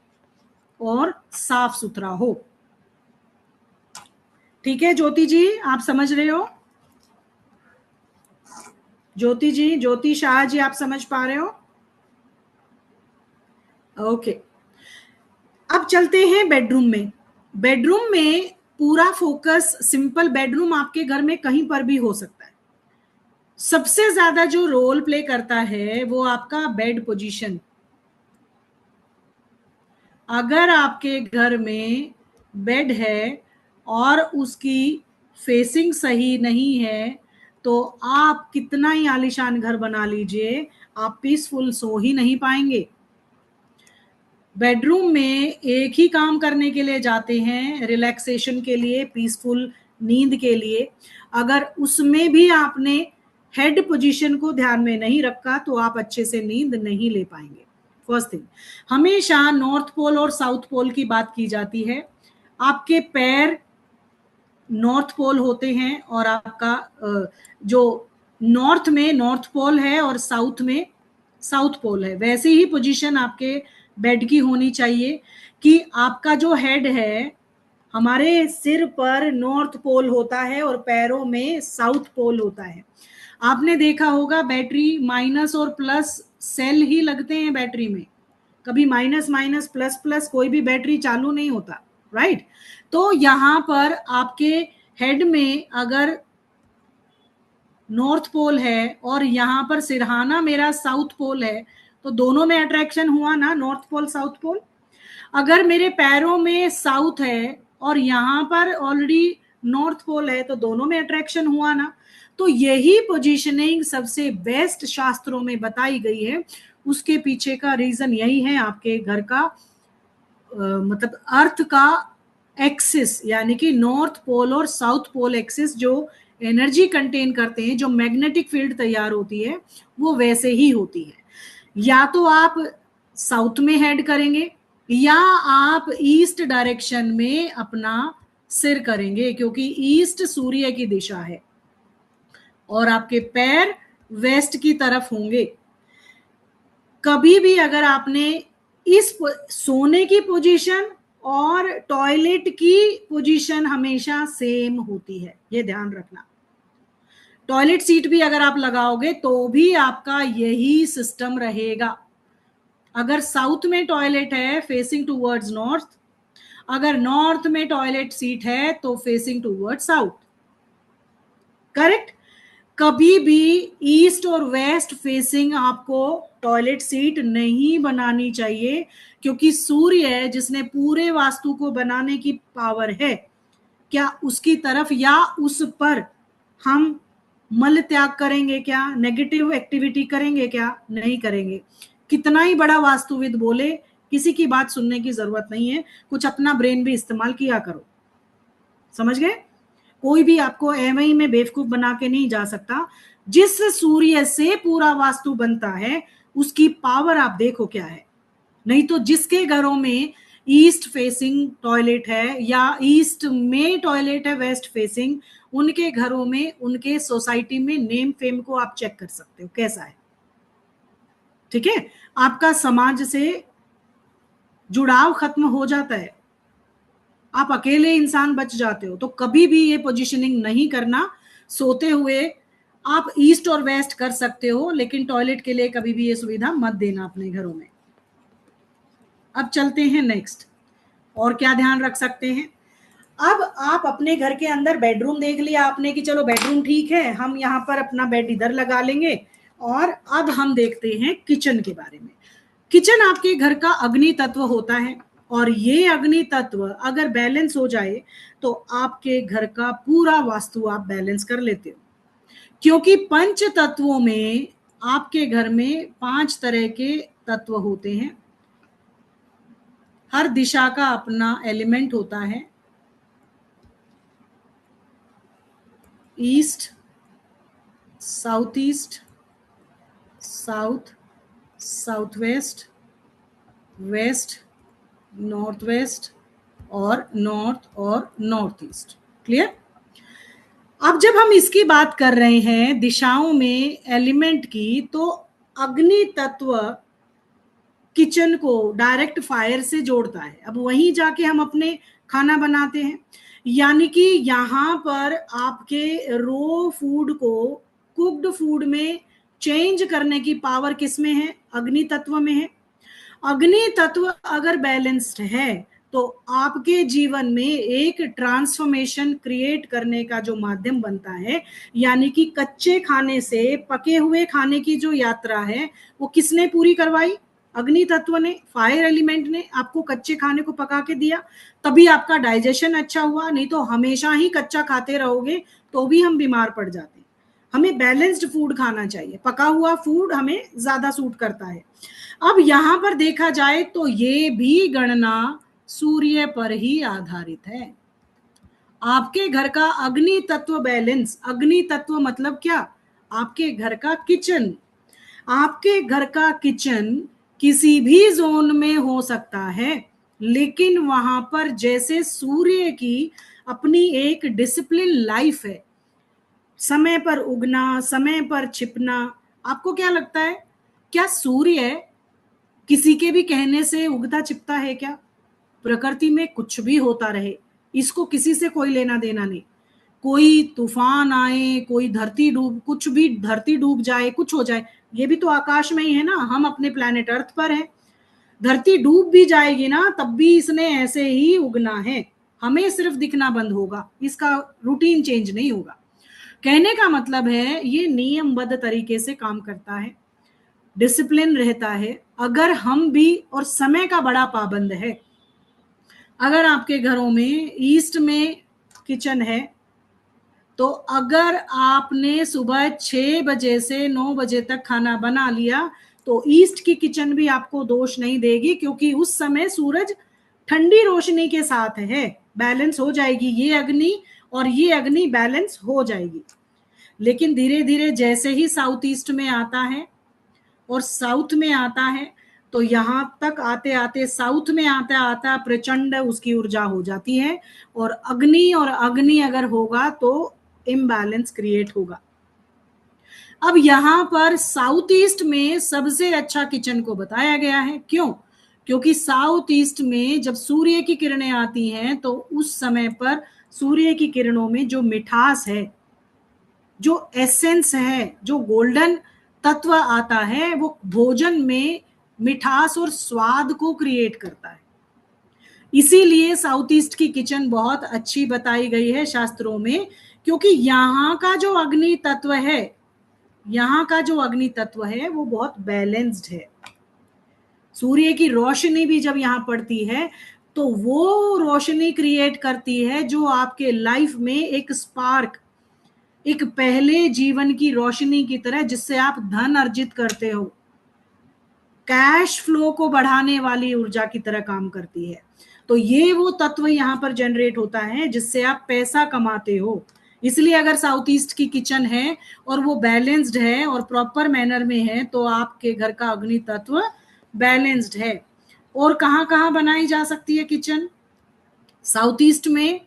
[SPEAKER 1] और साफ सुथरा हो। ठीक है ज्योति जी, आप समझ रहे हो? ज्योति जी, ज्योति शाह जी, आप समझ पा रहे हो? ओके। अब चलते हैं बेडरूम में। बेडरूम में पूरा फोकस, सिंपल बेडरूम आपके घर में कहीं पर भी हो सकता है। सबसे ज्यादा जो रोल प्ले करता है वो आपका बेड पोजीशन। अगर आपके घर में बेड है और उसकी फेसिंग सही नहीं है, तो आप कितना ही आलीशान घर बना लीजिए, आप पीसफुल सो ही नहीं पाएंगे। बेडरूम में एक ही काम करने के लिए जाते हैं, रिलैक्सेशन के लिए, पीसफुल नींद के लिए। अगर उसमें भी आपने हेड पोजीशन को ध्यान में नहीं रखा तो आप अच्छे से नींद नहीं ले पाएंगे। फर्स्ट थिंग, हमेशा नॉर्थ पोल और साउथ पोल की बात की जाती है। आपके पैर नॉर्थ पोल होते हैं और आपका जो नॉर्थ में नॉर्थ पोल है और साउथ में साउथ पोल है, वैसे ही पोजीशन आपके बेड की होनी चाहिए कि आपका जो हेड है, हमारे सिर पर नॉर्थ पोल होता है और पैरों में साउथ पोल होता है। आपने देखा होगा बैटरी माइनस और प्लस सेल ही लगते हैं बैटरी में, कभी माइनस माइनस प्लस प्लस कोई भी बैटरी चालू नहीं होता, राइट। तो यहां पर आपके हेड में अगर नॉर्थ पोल है और यहां पर सिरहाना मेरा साउथ पोल है, तो दोनों में अट्रैक्शन हुआ ना, नॉर्थ पोल साउथ पोल। अगर मेरे पैरों में साउथ है और यहां पर ऑलरेडी नॉर्थ पोल है, तो दोनों में अट्रैक्शन हुआ ना। तो यही पोजीशनिंग सबसे बेस्ट शास्त्रों में बताई गई है। उसके पीछे का रीजन यही है, आपके घर का मतलब अर्थ का एक्सिस, यानी कि नॉर्थ पोल और साउथ पोल एक्सिस जो एनर्जी कंटेन करते हैं, जो मैग्नेटिक फील्ड तैयार होती है, वो वैसे ही होती है। या तो आप साउथ में हेड करेंगे या आप ईस्ट डायरेक्शन में अपना सिर करेंगे, क्योंकि ईस्ट सूर्य की दिशा है और आपके पैर वेस्ट की तरफ होंगे। कभी भी अगर आपने इस सोने की पोजीशन और टॉयलेट की पोजीशन हमेशा सेम होती है, ये ध्यान रखना। टॉयलेट सीट भी अगर आप लगाओगे तो भी आपका यही सिस्टम रहेगा। अगर साउथ में टॉयलेट है फेसिंग टूवर्ड्स नॉर्थ, अगर नॉर्थ में टॉयलेट सीट है तो फेसिंग टूवर्ड्स साउथ, करेक्ट। कभी भी ईस्ट और वेस्ट फेसिंग आपको टॉयलेट सीट नहीं बनानी चाहिए, क्योंकि सूर्य है जिसने पूरे वास्तु को बनाने की पावर है, क्या उसकी तरफ या उस पर हम मल त्याग करेंगे? क्या नेगेटिव एक्टिविटी करेंगे? क्या नहीं करेंगे। कितना ही बड़ा वास्तुविद बोले, किसी की बात सुनने की जरूरत नहीं है, कुछ अपना ब्रेन भी इस्तेमाल किया करो, समझ गए। कोई भी आपको एवं में बेवकूफ बना के नहीं जा सकता। जिस सूर्य से पूरा वास्तु बनता है उसकी पावर आप देखो क्या है। नहीं तो जिसके घरों में ईस्ट फेसिंग टॉयलेट है या ईस्ट में टॉयलेट है वेस्ट फेसिंग, उनके घरों में, उनके सोसाइटी में नेम फेम को आप चेक कर सकते हो कैसा है, ठीक है। आपका समाज से जुड़ाव खत्म हो जाता है, आप अकेले इंसान बच जाते हो। तो कभी भी ये पोजीशनिंग नहीं करना। सोते हुए आप ईस्ट और वेस्ट कर सकते हो, लेकिन टॉयलेट के लिए कभी भी ये सुविधा मत देना अपने घरों में। अब चलते हैं नेक्स्ट, और क्या ध्यान रख सकते हैं। अब आप अपने घर के अंदर बेडरूम देख लिया आपने कि चलो बेडरूम ठीक है, हम यहाँ पर अपना बेड इधर लगा लेंगे। और अब हम देखते हैं किचन के बारे में। किचन आपके घर का अग्नि तत्व होता है, और ये अग्नि तत्व अगर बैलेंस हो जाए तो आपके घर का पूरा वास्तु आप बैलेंस कर लेते हो। क्योंकि पंच तत्वों में आपके घर में 5 तरह के तत्व होते हैं, हर दिशा का अपना एलिमेंट होता है। East, south east, south, south west, west, north west और नॉर्थ ईस्ट। क्लियर। अब जब हम इसकी बात कर रहे हैं दिशाओं में एलिमेंट की, तो अग्नि तत्व किचन को डायरेक्ट फायर से जोड़ता है। अब वहीं जाके हम अपने खाना बनाते हैं, यानी कि यहाँ पर आपके रो फूड को कुक्ड फूड में चेंज करने की पावर किसमें है? अग्नि तत्व में है। अग्नि तत्व अगर बैलेंस्ड है तो आपके जीवन में एक ट्रांसफॉर्मेशन क्रिएट करने का जो माध्यम बनता है, यानी कि कच्चे खाने से पके हुए खाने की जो यात्रा है वो किसने पूरी करवाई? अग्नि तत्व ने, फायर एलिमेंट ने आपको कच्चे खाने को पका के दिया, तभी आपका डाइजेशन अच्छा हुआ। नहीं तो हमेशा ही कच्चा खाते रहोगे तो भी हम बीमार पड़ जाते हैं। हमें बैलेंस्ड फूड खाना चाहिए, पका हुआ फूड हमें ज्यादा सूट करता है। अब यहां पर देखा जाए तो ये भी गणना सूर्य पर ही आधारित है। आपके घर का अग्नि तत्व बैलेंस, अग्नि तत्व मतलब क्या? आपके घर का किचन। आपके घर का किचन किसी भी जोन में हो सकता है, लेकिन वहां पर जैसे सूर्य की अपनी एक डिसिप्लिन लाइफ है, समय पर उगना, समय पर छिपना। आपको क्या लगता है, क्या सूर्य किसी के भी कहने से उगता छिपता है क्या? प्रकृति में कुछ भी होता रहे, इसको किसी से कोई लेना देना नहीं। कोई तूफान आए, कोई धरती डूब, कुछ भी, धरती डूब जाए, कुछ हो जाए, ये भी तो आकाश में ही है ना। हम अपने प्लेनेट अर्थ पर हैं, धरती डूब भी जाएगी ना तब भी इसने ऐसे ही उगना है। हमें सिर्फ दिखना बंद होगा, इसका रूटीन चेंज नहीं होगा। कहने का मतलब है ये नियमबद्ध तरीके से काम करता है, डिसिप्लिन रहता है। अगर हम भी, और समय का बड़ा पाबंद है, अगर आपके घरों में ईस्ट में किचन है तो अगर आपने सुबह 6 बजे से 9 बजे तक खाना बना लिया तो ईस्ट की किचन भी आपको दोष नहीं देगी, क्योंकि उस समय सूरज ठंडी रोशनी के साथ है, बैलेंस हो जाएगी ये अग्नि और ये अग्नि बैलेंस हो जाएगी। लेकिन धीरे धीरे जैसे ही साउथ ईस्ट में आता है और साउथ में आता है, तो यहां तक आते आते, साउथ में आता आता प्रचंड उसकी ऊर्जा हो जाती है, और अग्नि अगर होगा तो इम्बैलेंस क्रिएट होगा। अब यहां पर साउथ ईस्ट में सबसे अच्छा किचन को बताया गया है। क्यों? क्योंकि साउथ ईस्ट में जब सूर्य की किरणें आती हैं तो उस समय पर सूर्य की किरणों में जो मिठास है, जो एसेंस है, जो गोल्डन तत्व आता है, वो भोजन में मिठास और स्वाद को क्रिएट करता है। इसीलिए साउथ ईस्ट की किचन बहुत अच्छी बताई गई है शास्त्रों में, क्योंकि यहाँ का जो अग्नि तत्व है, यहाँ का जो अग्नि तत्व है वो बहुत बैलेंस्ड है। सूर्य की रोशनी भी जब यहाँ पड़ती है तो वो रोशनी क्रिएट करती है जो आपके लाइफ में एक स्पार्क, एक पहले जीवन की रोशनी की तरह, जिससे आप धन अर्जित करते हो, कैश फ्लो को बढ़ाने वाली ऊर्जा की तरह काम करती है। तो ये वो तत्व यहाँ पर जनरेट होता है जिससे आप पैसा कमाते हो। इसलिए अगर साउथ ईस्ट की किचन है और वो बैलेंस्ड है और प्रॉपर मैनर में है तो आपके घर का अग्नि तत्व बैलेंस्ड है। और कहाँ कहाँ बनाई जा सकती है किचन? साउथ ईस्ट में,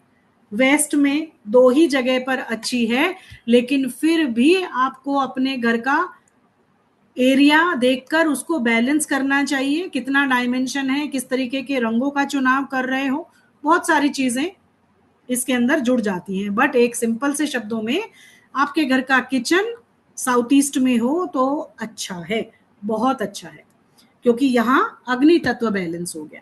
[SPEAKER 1] वेस्ट में, दो ही जगह पर अच्छी है, लेकिन फिर भी आपको अपने घर का एरिया देखकर उसको बैलेंस करना चाहिए। कितना डायमेंशन है, किस तरीके के रंगों का चुनाव कर रहे हो, बहुत सारी चीजें इसके अंदर जुड़ जाती हैं। बट एक सिंपल से शब्दों में, आपके घर का किचन साउथ ईस्ट में हो तो अच्छा है, बहुत अच्छा है, क्योंकि यहाँ अग्नि तत्व बैलेंस हो गया।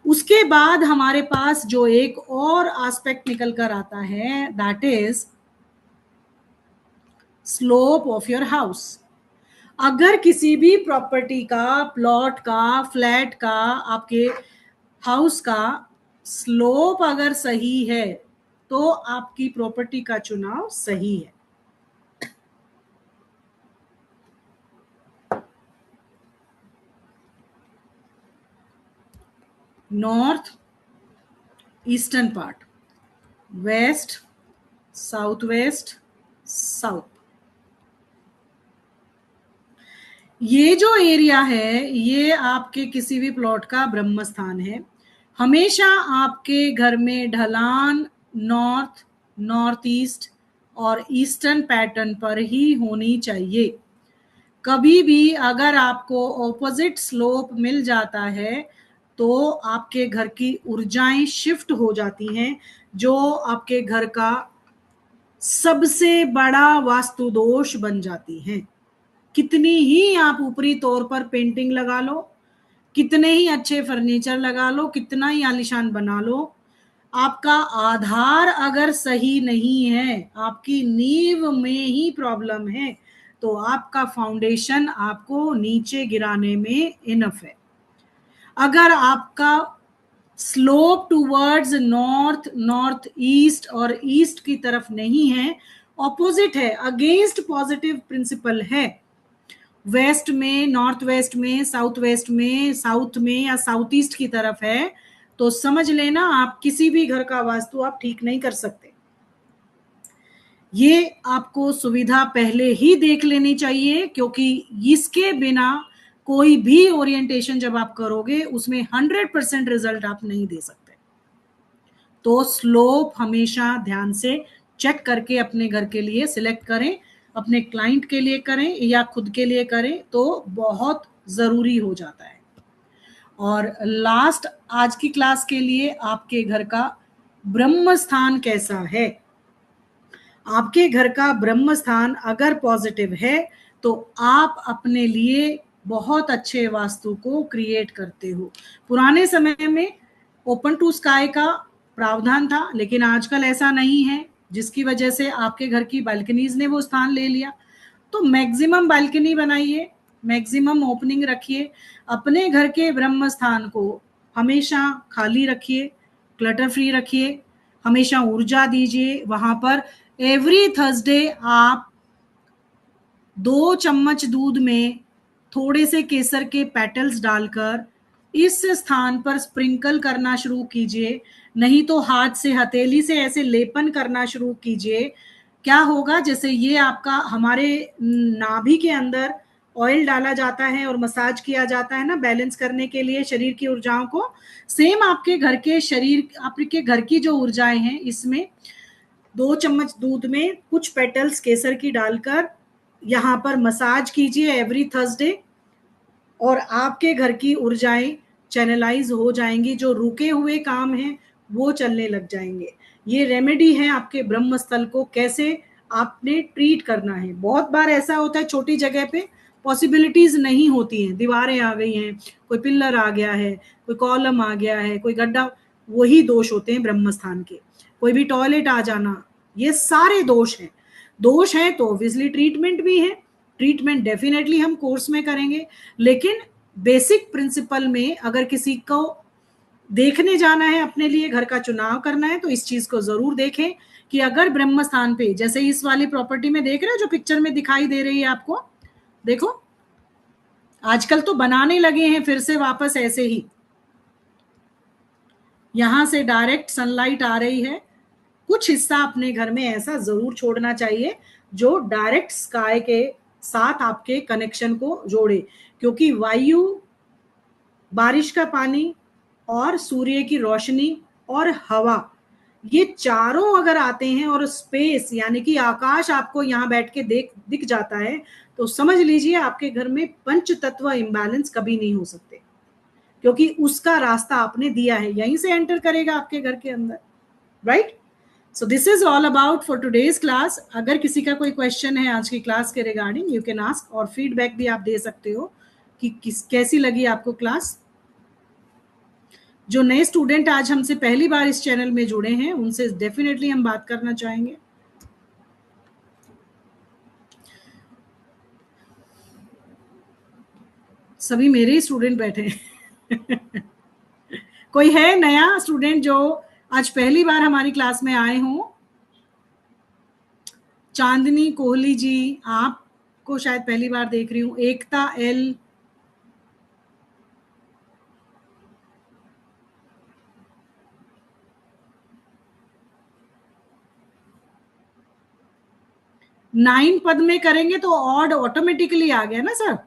[SPEAKER 1] उसके बाद हमारे पास जो एक और एस्पेक्ट निकल कर आता है, that is slope of your house. अगर किसी भी प्रॉपर्टी का, प्लॉट का, फ्लैट का, आपके हाउस का स्लोप अगर सही है तो आपकी प्रॉपर्टी का चुनाव सही है। North eastern part, west, south west, south, ये जो एरिया है ये आपके किसी भी प्लॉट का ब्रह्म स्थान है। हमेशा आपके घर में ढलान नॉर्थ, नॉर्थ ईस्ट और ईस्टर्न पैटर्न पर ही होनी चाहिए। कभी भी अगर आपको ऑपोजिट स्लोप मिल जाता है तो आपके घर की ऊर्जाएं शिफ्ट हो जाती हैं, जो आपके घर का सबसे बड़ा वास्तु दोष बन जाती हैं। कितनी ही आप ऊपरी तौर पर पेंटिंग लगा लो, कितने ही अच्छे फर्नीचर लगा लो, कितना ही आलीशान बना लो, आपका आधार अगर सही नहीं है, आपकी नींव में ही प्रॉब्लम है, तो आपका फाउंडेशन आपको नीचे गिराने में इनफ है। अगर आपका slope towards north, north east और ईस्ट की तरफ नहीं है ऑपोजिट है, अगेंस्ट पॉजिटिव प्रिंसिपल है। वेस्ट में, नॉर्थ वेस्ट में, साउथ वेस्ट में, साउथ में या साउथ ईस्ट की तरफ है, तो समझ लेना आप किसी भी घर का वास्तु आप ठीक नहीं कर सकते। ये आपको सुविधा पहले ही देख लेनी चाहिए, क्योंकि इसके बिना कोई भी ओरिएंटेशन जब आप करोगे उसमें 100% रिजल्ट आप नहीं दे सकते। तो स्लोप हमेशा ध्यान से चेक करके अपने घर के लिए सिलेक्ट करें, अपने क्लाइंट के लिए करें या खुद के लिए करें, तो बहुत जरूरी हो जाता है। और लास्ट, आज की क्लास के लिए आपके घर का ब्रह्म स्थान कैसा है। आपके घर का ब्रह्म स्थान अगर पॉजिटिव है तो आप अपने लिए बहुत अच्छे वास्तु को क्रिएट करते हो। पुराने समय में ओपन टू स्काई का प्रावधान था, लेकिन आजकल ऐसा नहीं है, जिसकी वजह से आपके घर की बालकनीज ने वो स्थान ले लिया। तो मैक्सिमम बालकनी बनाइए, मैक्सिमम ओपनिंग रखिए, अपने घर के ब्रह्म स्थान को हमेशा खाली रखिए, क्लटर फ्री रखिए, हमेशा ऊर्जा दीजिए वहां पर। एवरी थर्सडे आप 2 चम्मच दूध में थोड़े से केसर के पेटल्स डालकर इस स्थान पर स्प्रिंकल करना शुरू कीजिए, नहीं तो हाथ से, हथेली से ऐसे लेपन करना शुरू कीजिए। क्या होगा, जैसे ये आपका, हमारे नाभि के अंदर ऑयल डाला जाता है और मसाज किया जाता है ना, बैलेंस करने के लिए शरीर की ऊर्जाओं को, सेम आपके घर के शरीर, आपके घर की जो ऊर्जाएं हैं, इसमें 2 चम्मच दूध में कुछ पेटल्स केसर की डालकर यहाँ पर मसाज कीजिए एवरी थर्सडे, और आपके घर की ऊर्जाएं चैनलाइज हो जाएंगी, जो रुके हुए काम हैं वो चलने लग जाएंगे। ये रेमेडी है आपके ब्रह्म स्थल को कैसे आपने ट्रीट करना है। बहुत बार ऐसा होता है छोटी जगह पे पॉसिबिलिटीज नहीं होती हैं, दीवारें आ गई हैं, कोई पिल्लर आ गया है, कोई कॉलम आ गया है, कोई गड्ढा, वही दोष होते हैं ब्रह्म स्थान के। कोई भी टॉयलेट आ जाना, ये सारे दोष हैं। दोष है तो ऑब्वियसली ट्रीटमेंट भी है, ट्रीटमेंट डेफिनेटली हम कोर्स में करेंगे, लेकिन बेसिक प्रिंसिपल में अगर किसी को देखने जाना है, अपने लिए घर का चुनाव करना है, तो इस चीज को जरूर देखें कि अगर ब्रह्म स्थान पे, जैसे इस वाली प्रॉपर्टी में देख रहे हो जो पिक्चर में दिखाई दे रही है आपको, देखो आजकल तो बनाने लगे हैं फिर से वापस ऐसे ही, यहां से डायरेक्ट सनलाइट आ रही है। कुछ हिस्सा अपने घर में ऐसा जरूर छोड़ना चाहिए जो डायरेक्ट स्काई के साथ आपके कनेक्शन को जोड़े, क्योंकि वायु, बारिश का पानी और सूर्य की रोशनी और हवा, ये चारों अगर आते हैं और स्पेस यानी कि आकाश आपको यहाँ बैठ के दिख जाता है, तो समझ लीजिए आपके घर में पंच तत्व इम्बैलेंस कभी नहीं हो सकते, क्योंकि उसका रास्ता आपने दिया है, यहीं से एंटर करेगा आपके घर के अंदर, right. So this is all about for today's class. अगर किसी का कोई क्वेश्चन है आज की क्लास के रिगार्डिंग, यू कैन आस्क, और फीडबैक भी आप दे सकते हो कि कैसी लगी आपको क्लास। जो नए स्टूडेंट आज हमसे पहली बार इस चैनल में जुड़े हैं, उनसे डेफिनेटली हम बात करना चाहेंगे। सभी मेरे ही स्टूडेंट बैठे हैं कोई है नया स्टूडेंट जो आज पहली बार हमारी क्लास में आए हों? चांदनी कोहली जी, आपको शायद पहली बार देख रही हूँ। एकता एल, नाइन पद में करेंगे तो ऑड ऑटोमेटिकली आ गया ना सर।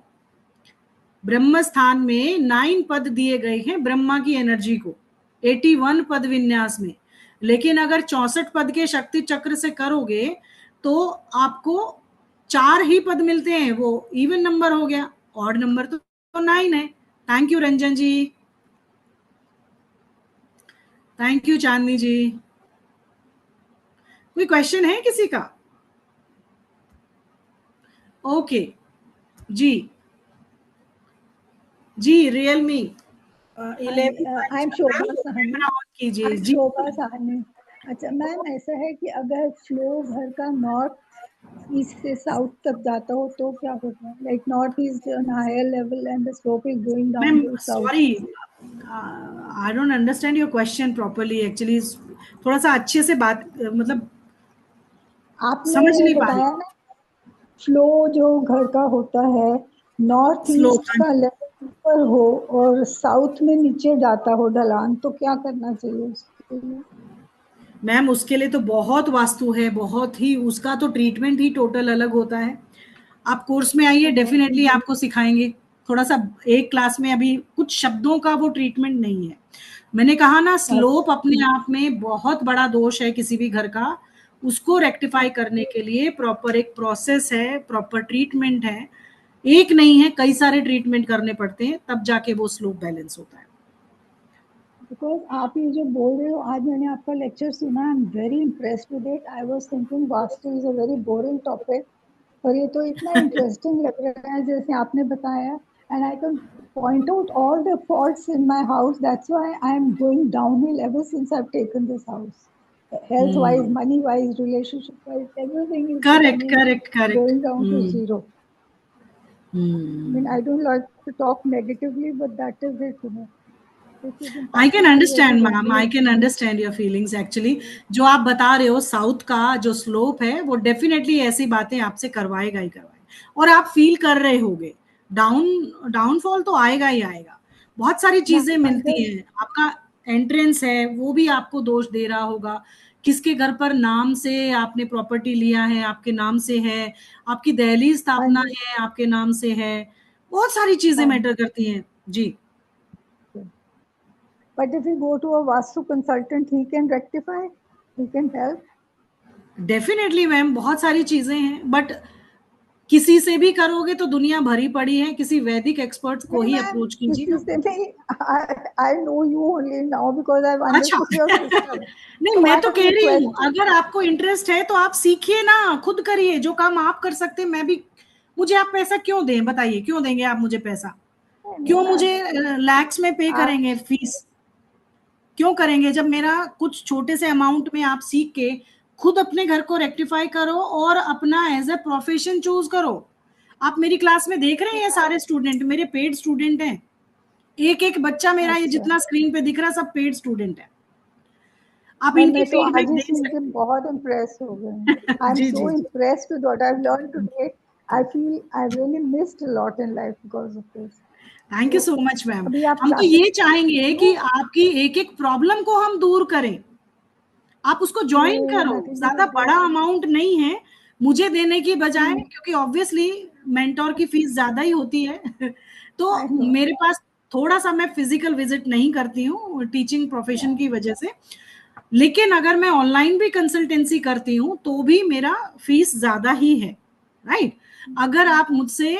[SPEAKER 1] ब्रह्म स्थान में 9 पद दिए गए हैं ब्रह्मा की एनर्जी को, 81 पद विन्यास में, लेकिन अगर 64 पद के शक्ति चक्र से करोगे तो आपको 4 ही पद मिलते हैं, वो इवन नंबर हो गया, ऑड नंबर तो 9 है। Thank you Ranjan ji, thank you Chandni ji. कोई क्वेश्चन है किसी का? ओके जी जी, Realme 11
[SPEAKER 2] I am Shobha Sahni
[SPEAKER 1] कीजिए जी।
[SPEAKER 2] शोभा साहनी। अच्छा मैम, ऐसा है कि अगर फ्लो घर का नॉर्थ ईस्ट से साउथ तक जाता हो तो क्या होगा? Like north east on higher level and the slope is going down to south.
[SPEAKER 1] Sorry, I don't understand your question properly actually. थोड़ा सा अच्छे से बात, मतलब समझ
[SPEAKER 2] आपने
[SPEAKER 1] नहीं पा रही
[SPEAKER 2] बताया ना, फ्लो जो घर का होता है, नॉर्थ
[SPEAKER 1] स्लोप।
[SPEAKER 2] ईस्ट का लेवल ऊपर हो और साउथ में नीचे जाता हो ढलान, तो क्या करना चाहिए उसके लिए?
[SPEAKER 1] मैम उसके लिए तो बहुत वास्तु है, बहुत ही, उसका तो ट्रीटमेंट ही टोटल अलग होता है। आप कोर्स में आइए, डेफिनेटली आपको सिखाएंगे। थोड़ा सा एक क्लास में अभी कुछ शब्दों का वो ट्रीटमेंट नहीं है। मैंने कहा ना, स्लोप अपने आप में बहुत बड़ा दोष है किसी भी घर का। उसको रेक्टिफाई करने के लिए प्रॉपर एक प्रोसेस है, प्रॉपर ट्रीटमेंट है। एक नहीं है, कई सारे ट्रीटमेंट करने पड़ते हैं, तब जाके वो स्लोप बैलेंस होता है।
[SPEAKER 2] बिकॉज आप ये जो बोल रहे हो, आज मैंने आपका लेक्चर सुना, I am very impressed with it. I was thinking vastu is a very boring topic, पर ये तो इतना इंटरेस्टिंग लग रहा है जैसे आपने बताया। And I can point out all the faults in my house, that's why I am going downhill ever since I have taken this house. Health wise, money wise, relationship wise, everything is
[SPEAKER 1] correct
[SPEAKER 2] becoming,
[SPEAKER 1] correct correct.
[SPEAKER 2] going down to zero. I mean, I
[SPEAKER 1] hmm.
[SPEAKER 2] don't like to talk negatively, but that is it, you know. This is
[SPEAKER 1] I can
[SPEAKER 2] impacting me very
[SPEAKER 1] understand ma'am,
[SPEAKER 2] badly.
[SPEAKER 1] I can understand your feelings actually. जो आप बता रहे हो साउथ का जो स्लोप है, वो डेफिनेटली ऐसी बातें आपसे करवाएगा ही करवाएगा, और आप फील कर रहे होगे। डाउनफॉल तो आएगा ही आएगा। बहुत सारी
[SPEAKER 2] Now,
[SPEAKER 1] चीजें मिलती
[SPEAKER 2] अगर
[SPEAKER 1] हैं। आपका एंट्रेंस है वो भी आपको दोष दे रहा होगा। किसके घर पर नाम से आपने प्रॉपर्टी लिया है, आपके नाम से है। आपकी दहलीज
[SPEAKER 2] हाँ
[SPEAKER 1] स्थापना
[SPEAKER 2] जी,
[SPEAKER 1] है, आपके नाम से है। बहुत सारी चीजें
[SPEAKER 2] हाँ
[SPEAKER 1] मैटर करती हैं जी।
[SPEAKER 2] जी। But if you go to a Vastu consultant, he can rectify, he can help.
[SPEAKER 1] Definitely ma'am, बहुत सारी चीजें हैं, बट किसी से भी करोगे तो दुनिया भरी पड़ी है। किसी वैदिक एक्सपर्ट्स को
[SPEAKER 2] नहीं
[SPEAKER 1] ही
[SPEAKER 2] मैम,
[SPEAKER 1] अप्रोच
[SPEAKER 2] किसी
[SPEAKER 1] कीजिए।
[SPEAKER 2] से नहीं। I know you only now because I've
[SPEAKER 1] अच्छा
[SPEAKER 2] understood your system.
[SPEAKER 1] नहीं,
[SPEAKER 2] So
[SPEAKER 1] मैं तो
[SPEAKER 2] I'm
[SPEAKER 1] कह रही हूँ,
[SPEAKER 2] requesting.
[SPEAKER 1] अगर आपको इंटरेस्ट है तो आप सीखिए ना, खुद करिए। जो काम आप कर सकते हैं मैं भी। मुझे आप पैसा क्यों दें, बताइए, क्यों देंगे आप मुझे पैसा?
[SPEAKER 2] नहीं नहीं
[SPEAKER 1] क्यों
[SPEAKER 2] मैम,
[SPEAKER 1] मुझे लैक्स में पे
[SPEAKER 2] आप
[SPEAKER 1] करेंगे फीस? क्यों करेंगे, जब मेरा कुछ छोटे से अमाउंट में आप सीख के खुद अपने घर को रेक्टिफाई करो और अपना एज ए प्रोफेशन चूज करो। आप मेरी क्लास में देख रहे हैं, सारे स्टूडेंट मेरे पेड स्टूडेंट हैं। एक एक बच्चा मेरा, ये
[SPEAKER 2] अच्छा
[SPEAKER 1] जितना स्क्रीन पे दिख रहा है, सब पेड स्टूडेंट है। आप
[SPEAKER 2] मैम,
[SPEAKER 1] इनकी
[SPEAKER 2] मैं तो आज
[SPEAKER 1] फीडबैक
[SPEAKER 2] ही
[SPEAKER 1] दे
[SPEAKER 2] सुन के
[SPEAKER 1] सकते
[SPEAKER 2] बहुत इम्प्रेस हो गई हूँ।
[SPEAKER 1] हैं।
[SPEAKER 2] आई एम
[SPEAKER 1] जी
[SPEAKER 2] सो
[SPEAKER 1] जी जी।
[SPEAKER 2] Impressed with what I have learn today. I feel I really missed a lot in life because of this.
[SPEAKER 1] Thank you
[SPEAKER 2] तो
[SPEAKER 1] सो मच मैम।
[SPEAKER 2] अभी आप
[SPEAKER 1] हम तो
[SPEAKER 2] क्लासेस
[SPEAKER 1] ये चाहेंगे
[SPEAKER 2] हो?
[SPEAKER 1] कि आपकी एक एक प्रॉब्लम को हम दूर करें। आप उसको ज्वाइन
[SPEAKER 2] Oh,
[SPEAKER 1] करो,
[SPEAKER 2] nothing
[SPEAKER 1] ज्यादा
[SPEAKER 2] but this.
[SPEAKER 1] बड़ा अमाउंट नहीं है मुझे देने की बजाय,
[SPEAKER 2] Hmm,
[SPEAKER 1] क्योंकि ऑब्वियसली मेंटोर की फीस ज्यादा ही होती है।
[SPEAKER 2] I
[SPEAKER 1] तो
[SPEAKER 2] know.
[SPEAKER 1] मेरे पास थोड़ा सा, मैं फिजिकल विजिट नहीं करती हूँ टीचिंग प्रोफेशन
[SPEAKER 2] Yeah.
[SPEAKER 1] की वजह से। लेकिन अगर मैं ऑनलाइन भी कंसल्टेंसी करती हूँ तो भी मेरा फीस ज्यादा ही है, राइट। अगर आप मुझसे,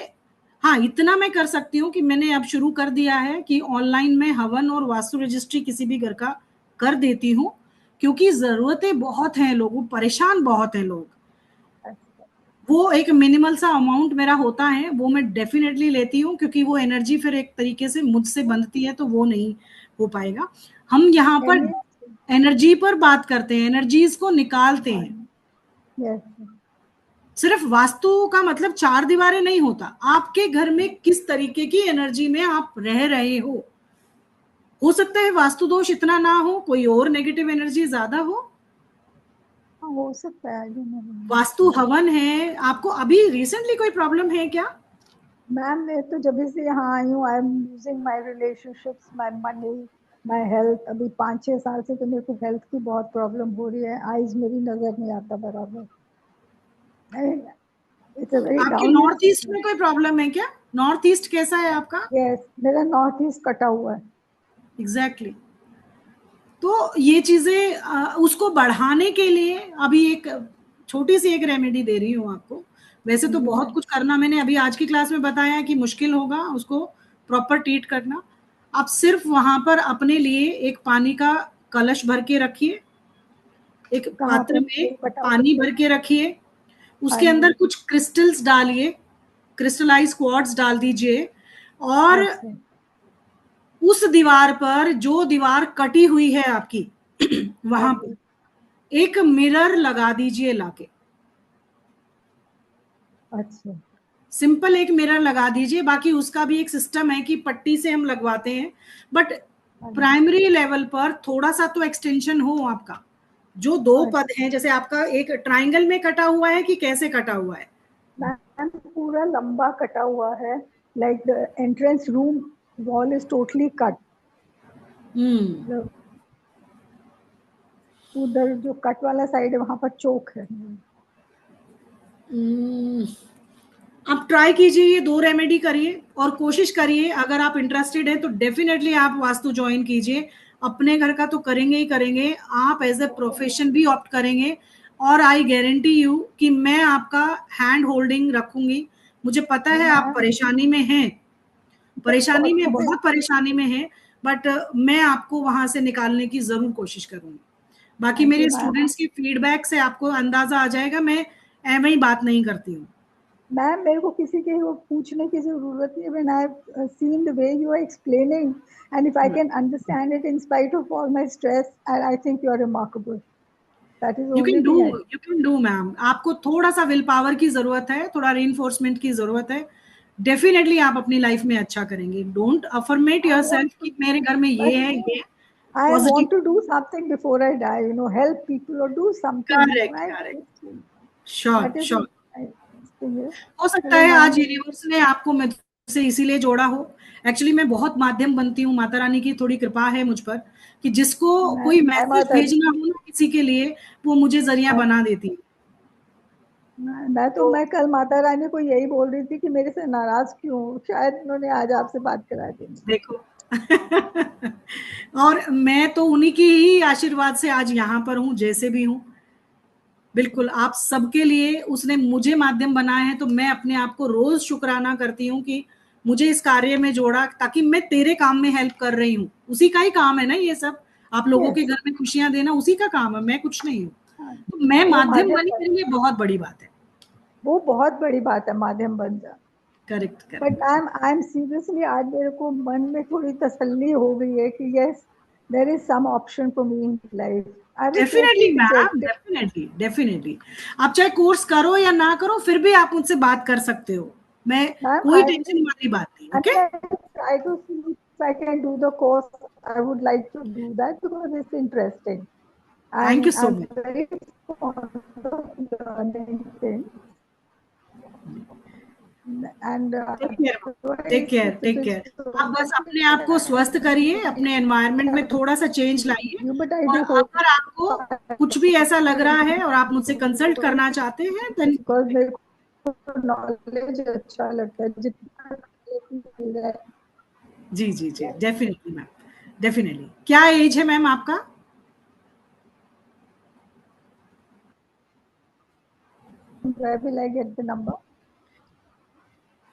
[SPEAKER 1] हाँ इतना मैं कर सकती हूँ कि मैंने अब शुरू कर दिया है कि ऑनलाइन में हवन और वास्तु रजिस्ट्री किसी भी घर का कर देती हूँ, क्योंकि जरूरतें बहुत हैं, लोगों परेशान बहुत हैं लोग।
[SPEAKER 2] अच्छा।
[SPEAKER 1] वो एक मिनिमल सा अमाउंट मेरा होता है, वो मैं डेफिनेटली लेती हूँ, क्योंकि वो एनर्जी फिर एक तरीके से मुझसे बनती है, तो वो नहीं हो पाएगा। हम यहाँ पर
[SPEAKER 2] Any?
[SPEAKER 1] एनर्जी पर बात करते हैं, एनर्जीज को निकालते हैं।
[SPEAKER 2] Yes.
[SPEAKER 1] सिर्फ वास्तु का मतलब चार दीवारें नहीं होता, आपके घर में किस तरीके की एनर्जी में आप रह रहे हो सकता है वास्तु दोष इतना ना हो, कोई और नेगेटिव एनर्जी ज्यादा हो।
[SPEAKER 2] हाँ, हो सकता है, I don't know.
[SPEAKER 1] वास्तु हवन है, आपको अभी रिसेंटली कोई प्रॉब्लम है क्या?
[SPEAKER 2] मैम, मैं तो जब से यहाँ आई हूँ, I am losing my relationships, my money, my health. अभी 5-6 साल से तो मेरे को हेल्थ की बहुत प्रॉब्लम हो रही है। आईज मेरी नजर नहीं आता बराबर। इट्स अ वेरी
[SPEAKER 1] आपके
[SPEAKER 2] down hill
[SPEAKER 1] north east
[SPEAKER 2] situation.
[SPEAKER 1] में कोई प्रॉब्लम है क्या? नॉर्थ ईस्ट कैसा है आपका?
[SPEAKER 2] यस, मेरा नॉर्थ ईस्ट कटा हुआ है।
[SPEAKER 1] Exactly exactly. तो ये चीजें उसको बढ़ाने के लिए अभी एक छोटी सी एक रेमेडी दे रही हूँ आपको। वैसे तो
[SPEAKER 2] जी
[SPEAKER 1] बहुत
[SPEAKER 2] मैम।
[SPEAKER 1] कुछ करना मैंने अभी आज की क्लास में बताया कि मुश्किल होगा उसको प्रॉपर ट्रीट करना। आप सिर्फ वहां पर अपने लिए एक पानी का कलश भर के रखिए, एक
[SPEAKER 2] कहाँ
[SPEAKER 1] पात्र
[SPEAKER 2] पे?
[SPEAKER 1] में
[SPEAKER 2] बताओ।
[SPEAKER 1] पानी भर के रखिए।
[SPEAKER 2] हाँ
[SPEAKER 1] उसके अंदर
[SPEAKER 2] जी।
[SPEAKER 1] कुछ क्रिस्टल्स डालिए, क्रिस्टलाइज क्वार्ट्ज डाल दीजिए। और
[SPEAKER 2] अच्छा।
[SPEAKER 1] उस दीवार पर, जो दीवार कटी हुई है आपकी,
[SPEAKER 2] हाँ
[SPEAKER 1] वहां
[SPEAKER 2] जी।
[SPEAKER 1] पर एक मिरर लगा दीजिए लाके।
[SPEAKER 2] अच्छा।
[SPEAKER 1] सिंपल एक मिरर लगा दीजिए। बाकी उसका भी एक सिस्टम है कि पट्टी से हम लगवाते हैं, बट
[SPEAKER 2] हाँ जी।
[SPEAKER 1] प्राइमरी लेवल पर थोड़ा सा तो एक्सटेंशन हो आपका, जो 2 पद हैं, जैसे आपका एक ट्राइंगल में कटा हुआ है कि कैसे कटा हुआ है?
[SPEAKER 2] मैम पूरा लंबा कटा हुआ है, like the entrance room wall is totally cut. उधर जो कट वाला साइड है वहां पर चौक है।
[SPEAKER 1] आप ट्राई कीजिए, ये 2 रेमेडी करिए और कोशिश करिए, अगर आप इंटरेस्टेड हैं तो डेफिनेटली आप वास्तु ज्वाइन कीजिए। अपने घर का तो करेंगे ही करेंगे, आप एज ए प्रोफेशन भी ऑप्ट करेंगे, और आई गारंटी यू कि मैं आपका हैंड होल्डिंग रखूंगी। मुझे पता है आप परेशानी में हैं, परेशानी में, बहुत परेशानी में हैं, बट मैं आपको वहां से निकालने की जरूर कोशिश करूंगी। बाकी मेरे स्टूडेंट्स के फीडबैक से आपको अंदाजा आ जाएगा, मैं एवं ही बात नहीं करती हूँ।
[SPEAKER 2] मैम मेरे को किसी के वो पूछने की जरूरत नहीं है। When I have seen the way you are explaining and if I can understand it in spite of all my stress, and I think you are remarkable. That is only thing.
[SPEAKER 1] You can do ma'am. आपको थोड़ा सा विल पावर की जरूरत है, थोड़ा रीइंफोर्समेंट की जरूरत है। डेफिनेटली आप अपनी लाइफ में अच्छा करेंगे। डोंट अफर्मेट योरसेल्फ कि मेरे घर में ये है, ये
[SPEAKER 2] I
[SPEAKER 1] positive.
[SPEAKER 2] want to do something before I die, you know, help people or do something.
[SPEAKER 1] Correct,
[SPEAKER 2] Right?
[SPEAKER 1] Correct, sure, sure.
[SPEAKER 2] Sure.
[SPEAKER 1] हो सकता है आज यूनिवर्स ने आपको मुझसे इसीलिए जोड़ा हो। एक्चुअली मैं बहुत माध्यम बनती हूँ, माता रानी की थोड़ी कृपा है मुझ पर कि जिसको कोई मैसेज भेजना हो ना किसी के लिए, वो मुझे जरिया बना देती है।
[SPEAKER 2] मैं कल माता रानी को यही बोल रही थी कि मेरे से नाराज क्यों, शायद उन्होंने आज आपसे बात करा दी।
[SPEAKER 1] देखो और मैं तो उन्हीं की ही आशीर्वाद से आज यहाँ पर हूँ, जैसे भी हूँ। बिल्कुल आप सबके लिए उसने मुझे माध्यम बनाया है, तो मैं अपने आप को रोज शुक्राना करती हूँ कि मुझे इस कार्य में जोड़ा, ताकि मैं तेरे काम में हेल्प कर रही हूँ। उसी का ही काम है ना ये सब, आप लोगों के घर में खुशियां देना उसी का काम है, मैं कुछ नहीं हूँ। तो मैं माध्यम बनी, मेरे लिए बहुत बड़ी बात है।
[SPEAKER 2] वो बहुत बड़ी बात है, माध्यम बन जा।
[SPEAKER 1] Correct,
[SPEAKER 2] but I am seriously, आज मेरे को मन में थोड़ी तसल्ली हो गई है कि yes there is some option for me in life.
[SPEAKER 1] Definitely ma'am, definitely, definitely. आप चाहे कोर्स करो या ना करो, फिर भी आप मुझसे बात कर सकते हो। मैं कोई टेंशन वाली बात नहीं। Okay,
[SPEAKER 2] try to see if I can do the course. I would like to do that because it's interesting.
[SPEAKER 1] Thank you so much.
[SPEAKER 2] Very fond of learning things and
[SPEAKER 1] take care, take care. आप बस अपने आप को स्वस्थ करिए, अपने एनवायरनमेंट में थोड़ा सा चेंज लाइए, और अगर आपको कुछ भी ऐसा लग रहा है और आप मुझसे कंसल्ट करना चाहते हैं, देन
[SPEAKER 2] मेरे को नॉलेज अच्छा लगता है जितना।
[SPEAKER 1] जी जी जी, डेफिनेटली मैम, डेफिनेटली। क्या एज है मैम आपका?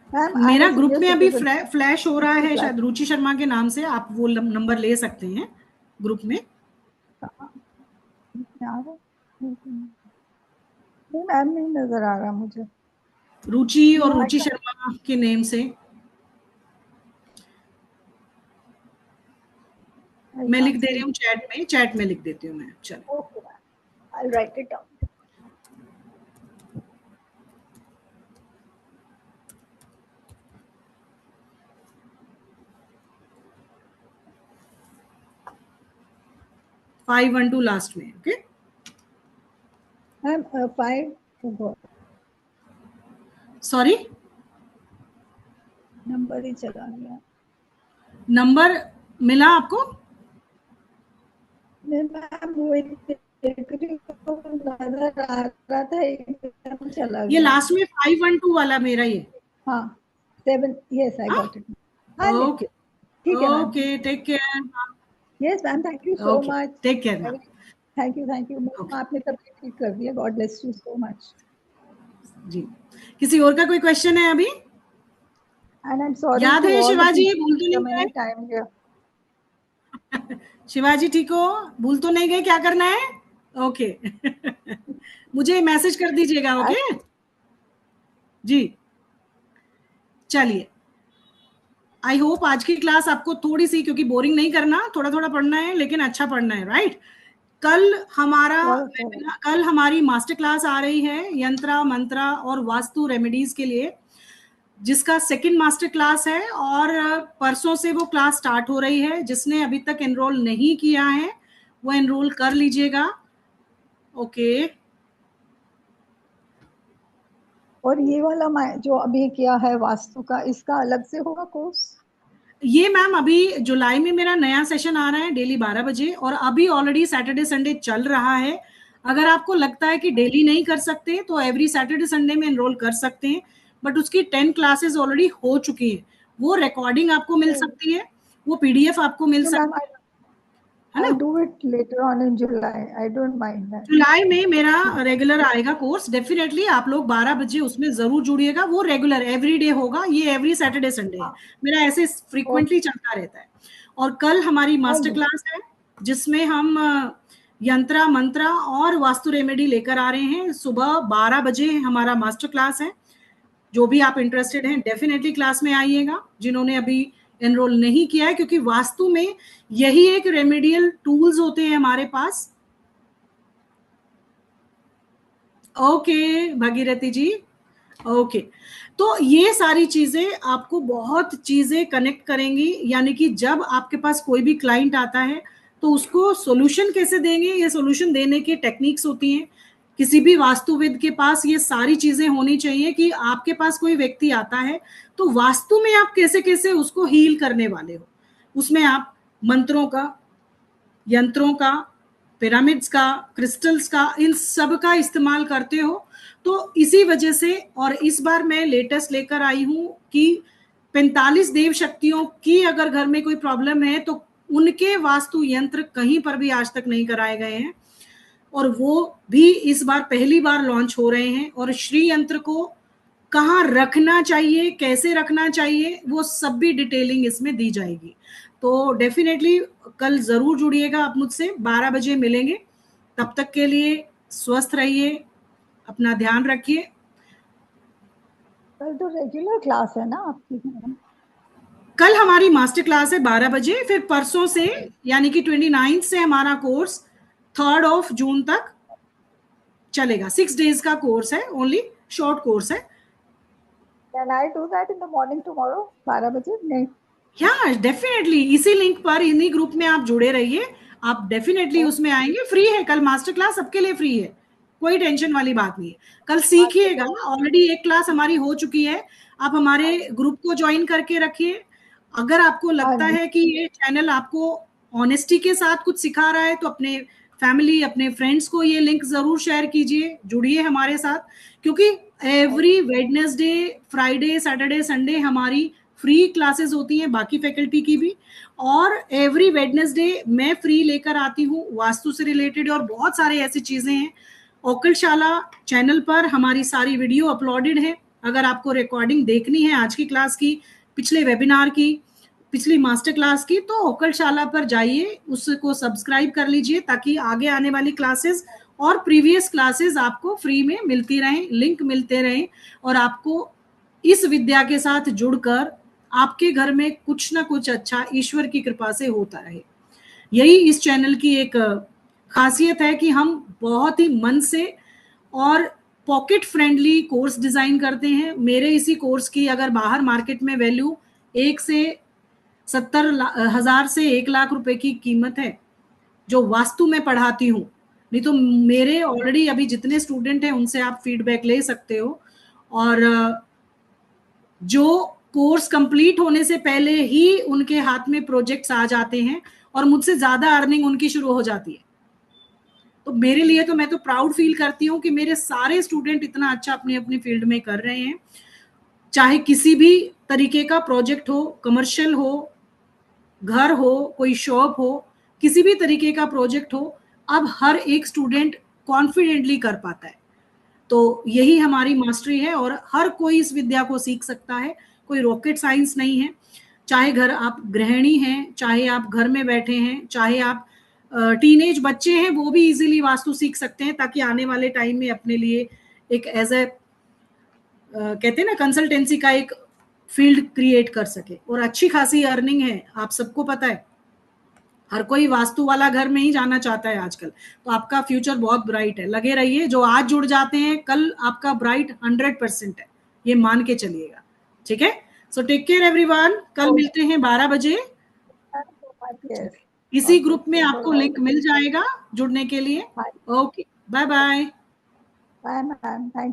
[SPEAKER 1] मेरा ग्रुप में अभी फ्लैश हो रहा है, शायद रुचि शर्मा के नाम से, आप वो नंबर ले सकते हैं ग्रुप में।
[SPEAKER 2] मैम नहीं नजर आ रहा मुझे।
[SPEAKER 1] रुचि और रुचि शर्मा के नेम से मैं लिख दे रही हूँ चैट में लिख देती हूँ मैं। चलो,
[SPEAKER 2] okay, I will write it down.
[SPEAKER 1] Five 512 last में। ओके
[SPEAKER 2] मैम 5
[SPEAKER 1] सॉरी,
[SPEAKER 2] नंबर ही चला गया।
[SPEAKER 1] नंबर मिला आपको?
[SPEAKER 2] मैम वो नजर आ रहा था, एकदम चला गया।
[SPEAKER 1] ये लास्ट में 512 वाला मेरा ये।
[SPEAKER 2] हाँ 7, yes I got it.
[SPEAKER 1] Okay,
[SPEAKER 2] ठीक है ma'am.
[SPEAKER 1] Okay, take care.
[SPEAKER 2] Yes ma'am, thank you so much.
[SPEAKER 1] Take care ma'am.
[SPEAKER 2] Thank you, thank you. आपने तबीयत ठीक कर दिया। God bless you so much.
[SPEAKER 1] जी, किसी और का कोई क्वेश्चन है अभी?
[SPEAKER 2] एंड आई एम सॉरी,
[SPEAKER 1] याद है शिवाजी, भूल तो नहीं
[SPEAKER 2] मैंने टाइम लिया।
[SPEAKER 1] शिवाजी ठीक हो? भूल तो नहीं गए क्या करना है? ओके मुझे मैसेज कर दीजिएगा। ओके जी, चलिए। आई होप आज की क्लास आपको थोड़ी सी, क्योंकि बोरिंग नहीं करना, थोड़ा थोड़ा पढ़ना है लेकिन अच्छा पढ़ना है, राइट? कल हमारी मास्टर क्लास आ रही है यंत्रा मंत्रा और वास्तु रेमेडीज के लिए, जिसका सेकंड मास्टर क्लास है, और परसों से वो क्लास स्टार्ट हो रही है। जिसने अभी तक एनरोल नहीं किया है वो एनरोल कर लीजिएगा। ओके।
[SPEAKER 2] और ये वाला जो अभी किया है वास्तु का, इसका अलग से होगा कोर्स?
[SPEAKER 1] ये मैम अभी जुलाई में मेरा नया सेशन आ रहा है डेली 12 बजे, और अभी ऑलरेडी सैटरडे संडे चल रहा है। अगर आपको लगता है कि डेली नहीं कर सकते तो एवरी सैटरडे संडे में एनरोल कर सकते हैं, बट उसकी 10 क्लासेस ऑलरेडी हो चुकी है। वो रिकॉर्डिंग आपको मिल सकती है, वो पीडीएफ आपको मिल सकती है ना।
[SPEAKER 2] I'll do it later on in July. I don't mind that.
[SPEAKER 1] जुलाई में मेरा रेगुलर आएगा कोर्स, डेफिनेटली आप लोग 12 बजे उसमें जरूर जुड़िएगा। वो रेगुलर एवरी डे होगा, ये एवरी सैटरडे संडे है, मेरा ऐसे फ्रीक्वेंटली चलता रहता है। और कल हमारी मास्टर क्लास है जिसमें हम यंत्रा मंत्रा और वास्तु रेमेडी लेकर आ रहे हैं। सुबह 12 बजे हमारा मास्टर क्लास है। जो भी आप इंटरेस्टेड हैं डेफिनेटली क्लास में आइएगा, जिन्होंने अभी एनरोल नहीं किया है, क्योंकि वास्तु में यही एक रेमेडियल टूल्स होते हैं हमारे पास। ओके भागीरथी जी, ओके। तो ये सारी चीजें आपको बहुत चीजें कनेक्ट करेंगी, यानी कि जब आपके पास कोई भी क्लाइंट आता है तो उसको सॉल्यूशन कैसे देंगे, ये सॉल्यूशन देने की टेक्निक्स होती हैं। किसी भी वास्तुविद के पास ये सारी चीजें होनी चाहिए कि आपके पास कोई व्यक्ति आता है तो वास्तु में आप कैसे कैसे उसको हील करने वाले हो। उसमें आप मंत्रों का, यंत्रों का, पिरामिड्स का, क्रिस्टल्स का, इन सब का इस्तेमाल करते हो। तो इसी वजह से, और इस बार मैं लेटेस्ट लेकर आई हूं कि 45 देव शक्तियों की अगर घर में कोई प्रॉब्लम है तो उनके वास्तु यंत्र कहीं पर भी आज तक नहीं कराए गए हैं, और वो भी इस बार पहली बार लॉन्च हो रहे हैं। और श्री यंत्र को कहाँ रखना चाहिए, कैसे रखना चाहिए, वो सब भी डिटेलिंग इसमें दी जाएगी। तो डेफिनेटली कल जरूर जुड़िएगा आप मुझसे, 12 बजे मिलेंगे। तब तक के लिए स्वस्थ रहिए, अपना ध्यान रखिए।
[SPEAKER 2] कल तो रेगुलर क्लास है ना आपकी?
[SPEAKER 1] कल हमारी मास्टर क्लास है 12 बजे, फिर परसों से यानी कि 29 से हमारा कोर्स 3 जून तक चलेगा। 6 डेज का कोर्स है, ओनली शॉर्ट कोर्स है।
[SPEAKER 2] Can I do that in the morning tomorrow 12 बजे? नहीं?
[SPEAKER 1] या डेफिनेटली इसी लिंक पर, इन्हीं ग्रुप में आप जुड़े रहिए, आप डेफिनेटली उसमें आएंगे। फ्री है कल मास्टर क्लास, सबके लिए फ्री है, कोई टेंशन वाली बात नहीं है। कल सीखिएगा, ऑलरेडी एक क्लास हमारी हो चुकी है, आप हमारे ग्रुप को ज्वाइन करके रखिए। अगर आपको लगता है कि ये चैनल आपको ऑनेस्टी के साथ कुछ सिखा रहा है तो अपने फैमिली, अपने फ्रेंड्स को ये लिंक जरूर शेयर कीजिए, जुड़िए हमारे साथ। क्योंकि every Wednesday, Friday, Saturday, Sunday हमारी फ्री क्लासेस होती हैं, बाकी फैकल्टी की भी। और एवरी वेडनेसडे मैं फ्री लेकर आती हूँ वास्तु से रिलेटेड, और बहुत सारे ऐसी चीजें हैं। ओकलशाला चैनल पर हमारी सारी वीडियो अपलोडेड है। अगर आपको रिकॉर्डिंग देखनी है आज की क्लास की, पिछले वेबिनार की, पिछली मास्टर क्लास की, तो ओकलशाला पर जाइए, उसको सब्सक्राइब कर लीजिए ताकि आगे आने वाली क्लासेस और प्रीवियस क्लासेस आपको फ्री में मिलती रहें, लिंक मिलते रहें, और आपको इस विद्या के साथ जुड़कर आपके घर में कुछ ना कुछ अच्छा ईश्वर की कृपा से होता रहे। यही इस चैनल की एक खासियत है कि हम बहुत ही मन से और पॉकेट फ्रेंडली कोर्स डिजाइन करते हैं। मेरे इसी कोर्स की अगर बाहर मार्केट में वैल्यू 1 से 70,000 से 1 लाख रुपए की कीमत है जो वास्तु में पढ़ाती हूँ। नहीं तो मेरे ऑलरेडी अभी जितने स्टूडेंट हैं उनसे आप फीडबैक ले सकते हो, और जो कोर्स कंप्लीट होने से पहले ही उनके हाथ में प्रोजेक्ट्स आ जाते हैं और मुझसे ज्यादा अर्निंग उनकी शुरू हो जाती है। तो मेरे लिए तो, मैं तो प्राउड फील करती हूँ कि मेरे सारे स्टूडेंट इतना अच्छा अपनी अपनी फील्ड में कर रहे हैं। चाहे किसी भी तरीके का प्रोजेक्ट हो, कमर्शियल हो, घर हो, कोई शॉप हो, किसी भी तरीके का प्रोजेक्ट हो, अब हर एक स्टूडेंट कॉन्फिडेंटली कर पाता है। तो यही हमारी मास्टरी है, और हर कोई इस विद्या को सीख सकता है, कोई रॉकेट साइंस नहीं है। चाहे घर आप गृहिणी हैं, चाहे आप घर में बैठे हैं, चाहे आप टीनेज बच्चे हैं, वो भी इजीली वास्तु सीख सकते हैं, ताकि आने वाले टाइम में अपने लिए एक एज ए कहते हैं ना कंसल्टेंसी का एक फील्ड क्रिएट कर सके। और अच्छी खासी अर्निंग है, आप सबको पता है, हर कोई वास्तु वाला घर में ही जाना चाहता है आजकल। तो आपका फ्यूचर बहुत ब्राइट है, लगे रहिए। जो आज जुड़ जाते हैं कल आपका ब्राइट 100% है, ये मान के चलिएगा। ठीक है, सो टेक केयर एवरीवन, कल मिलते हैं 12 बजे। इसी ग्रुप में आपको लिंक मिल जाएगा जुड़ने के लिए। Okay, bye bye.
[SPEAKER 2] Bye ma'am, thank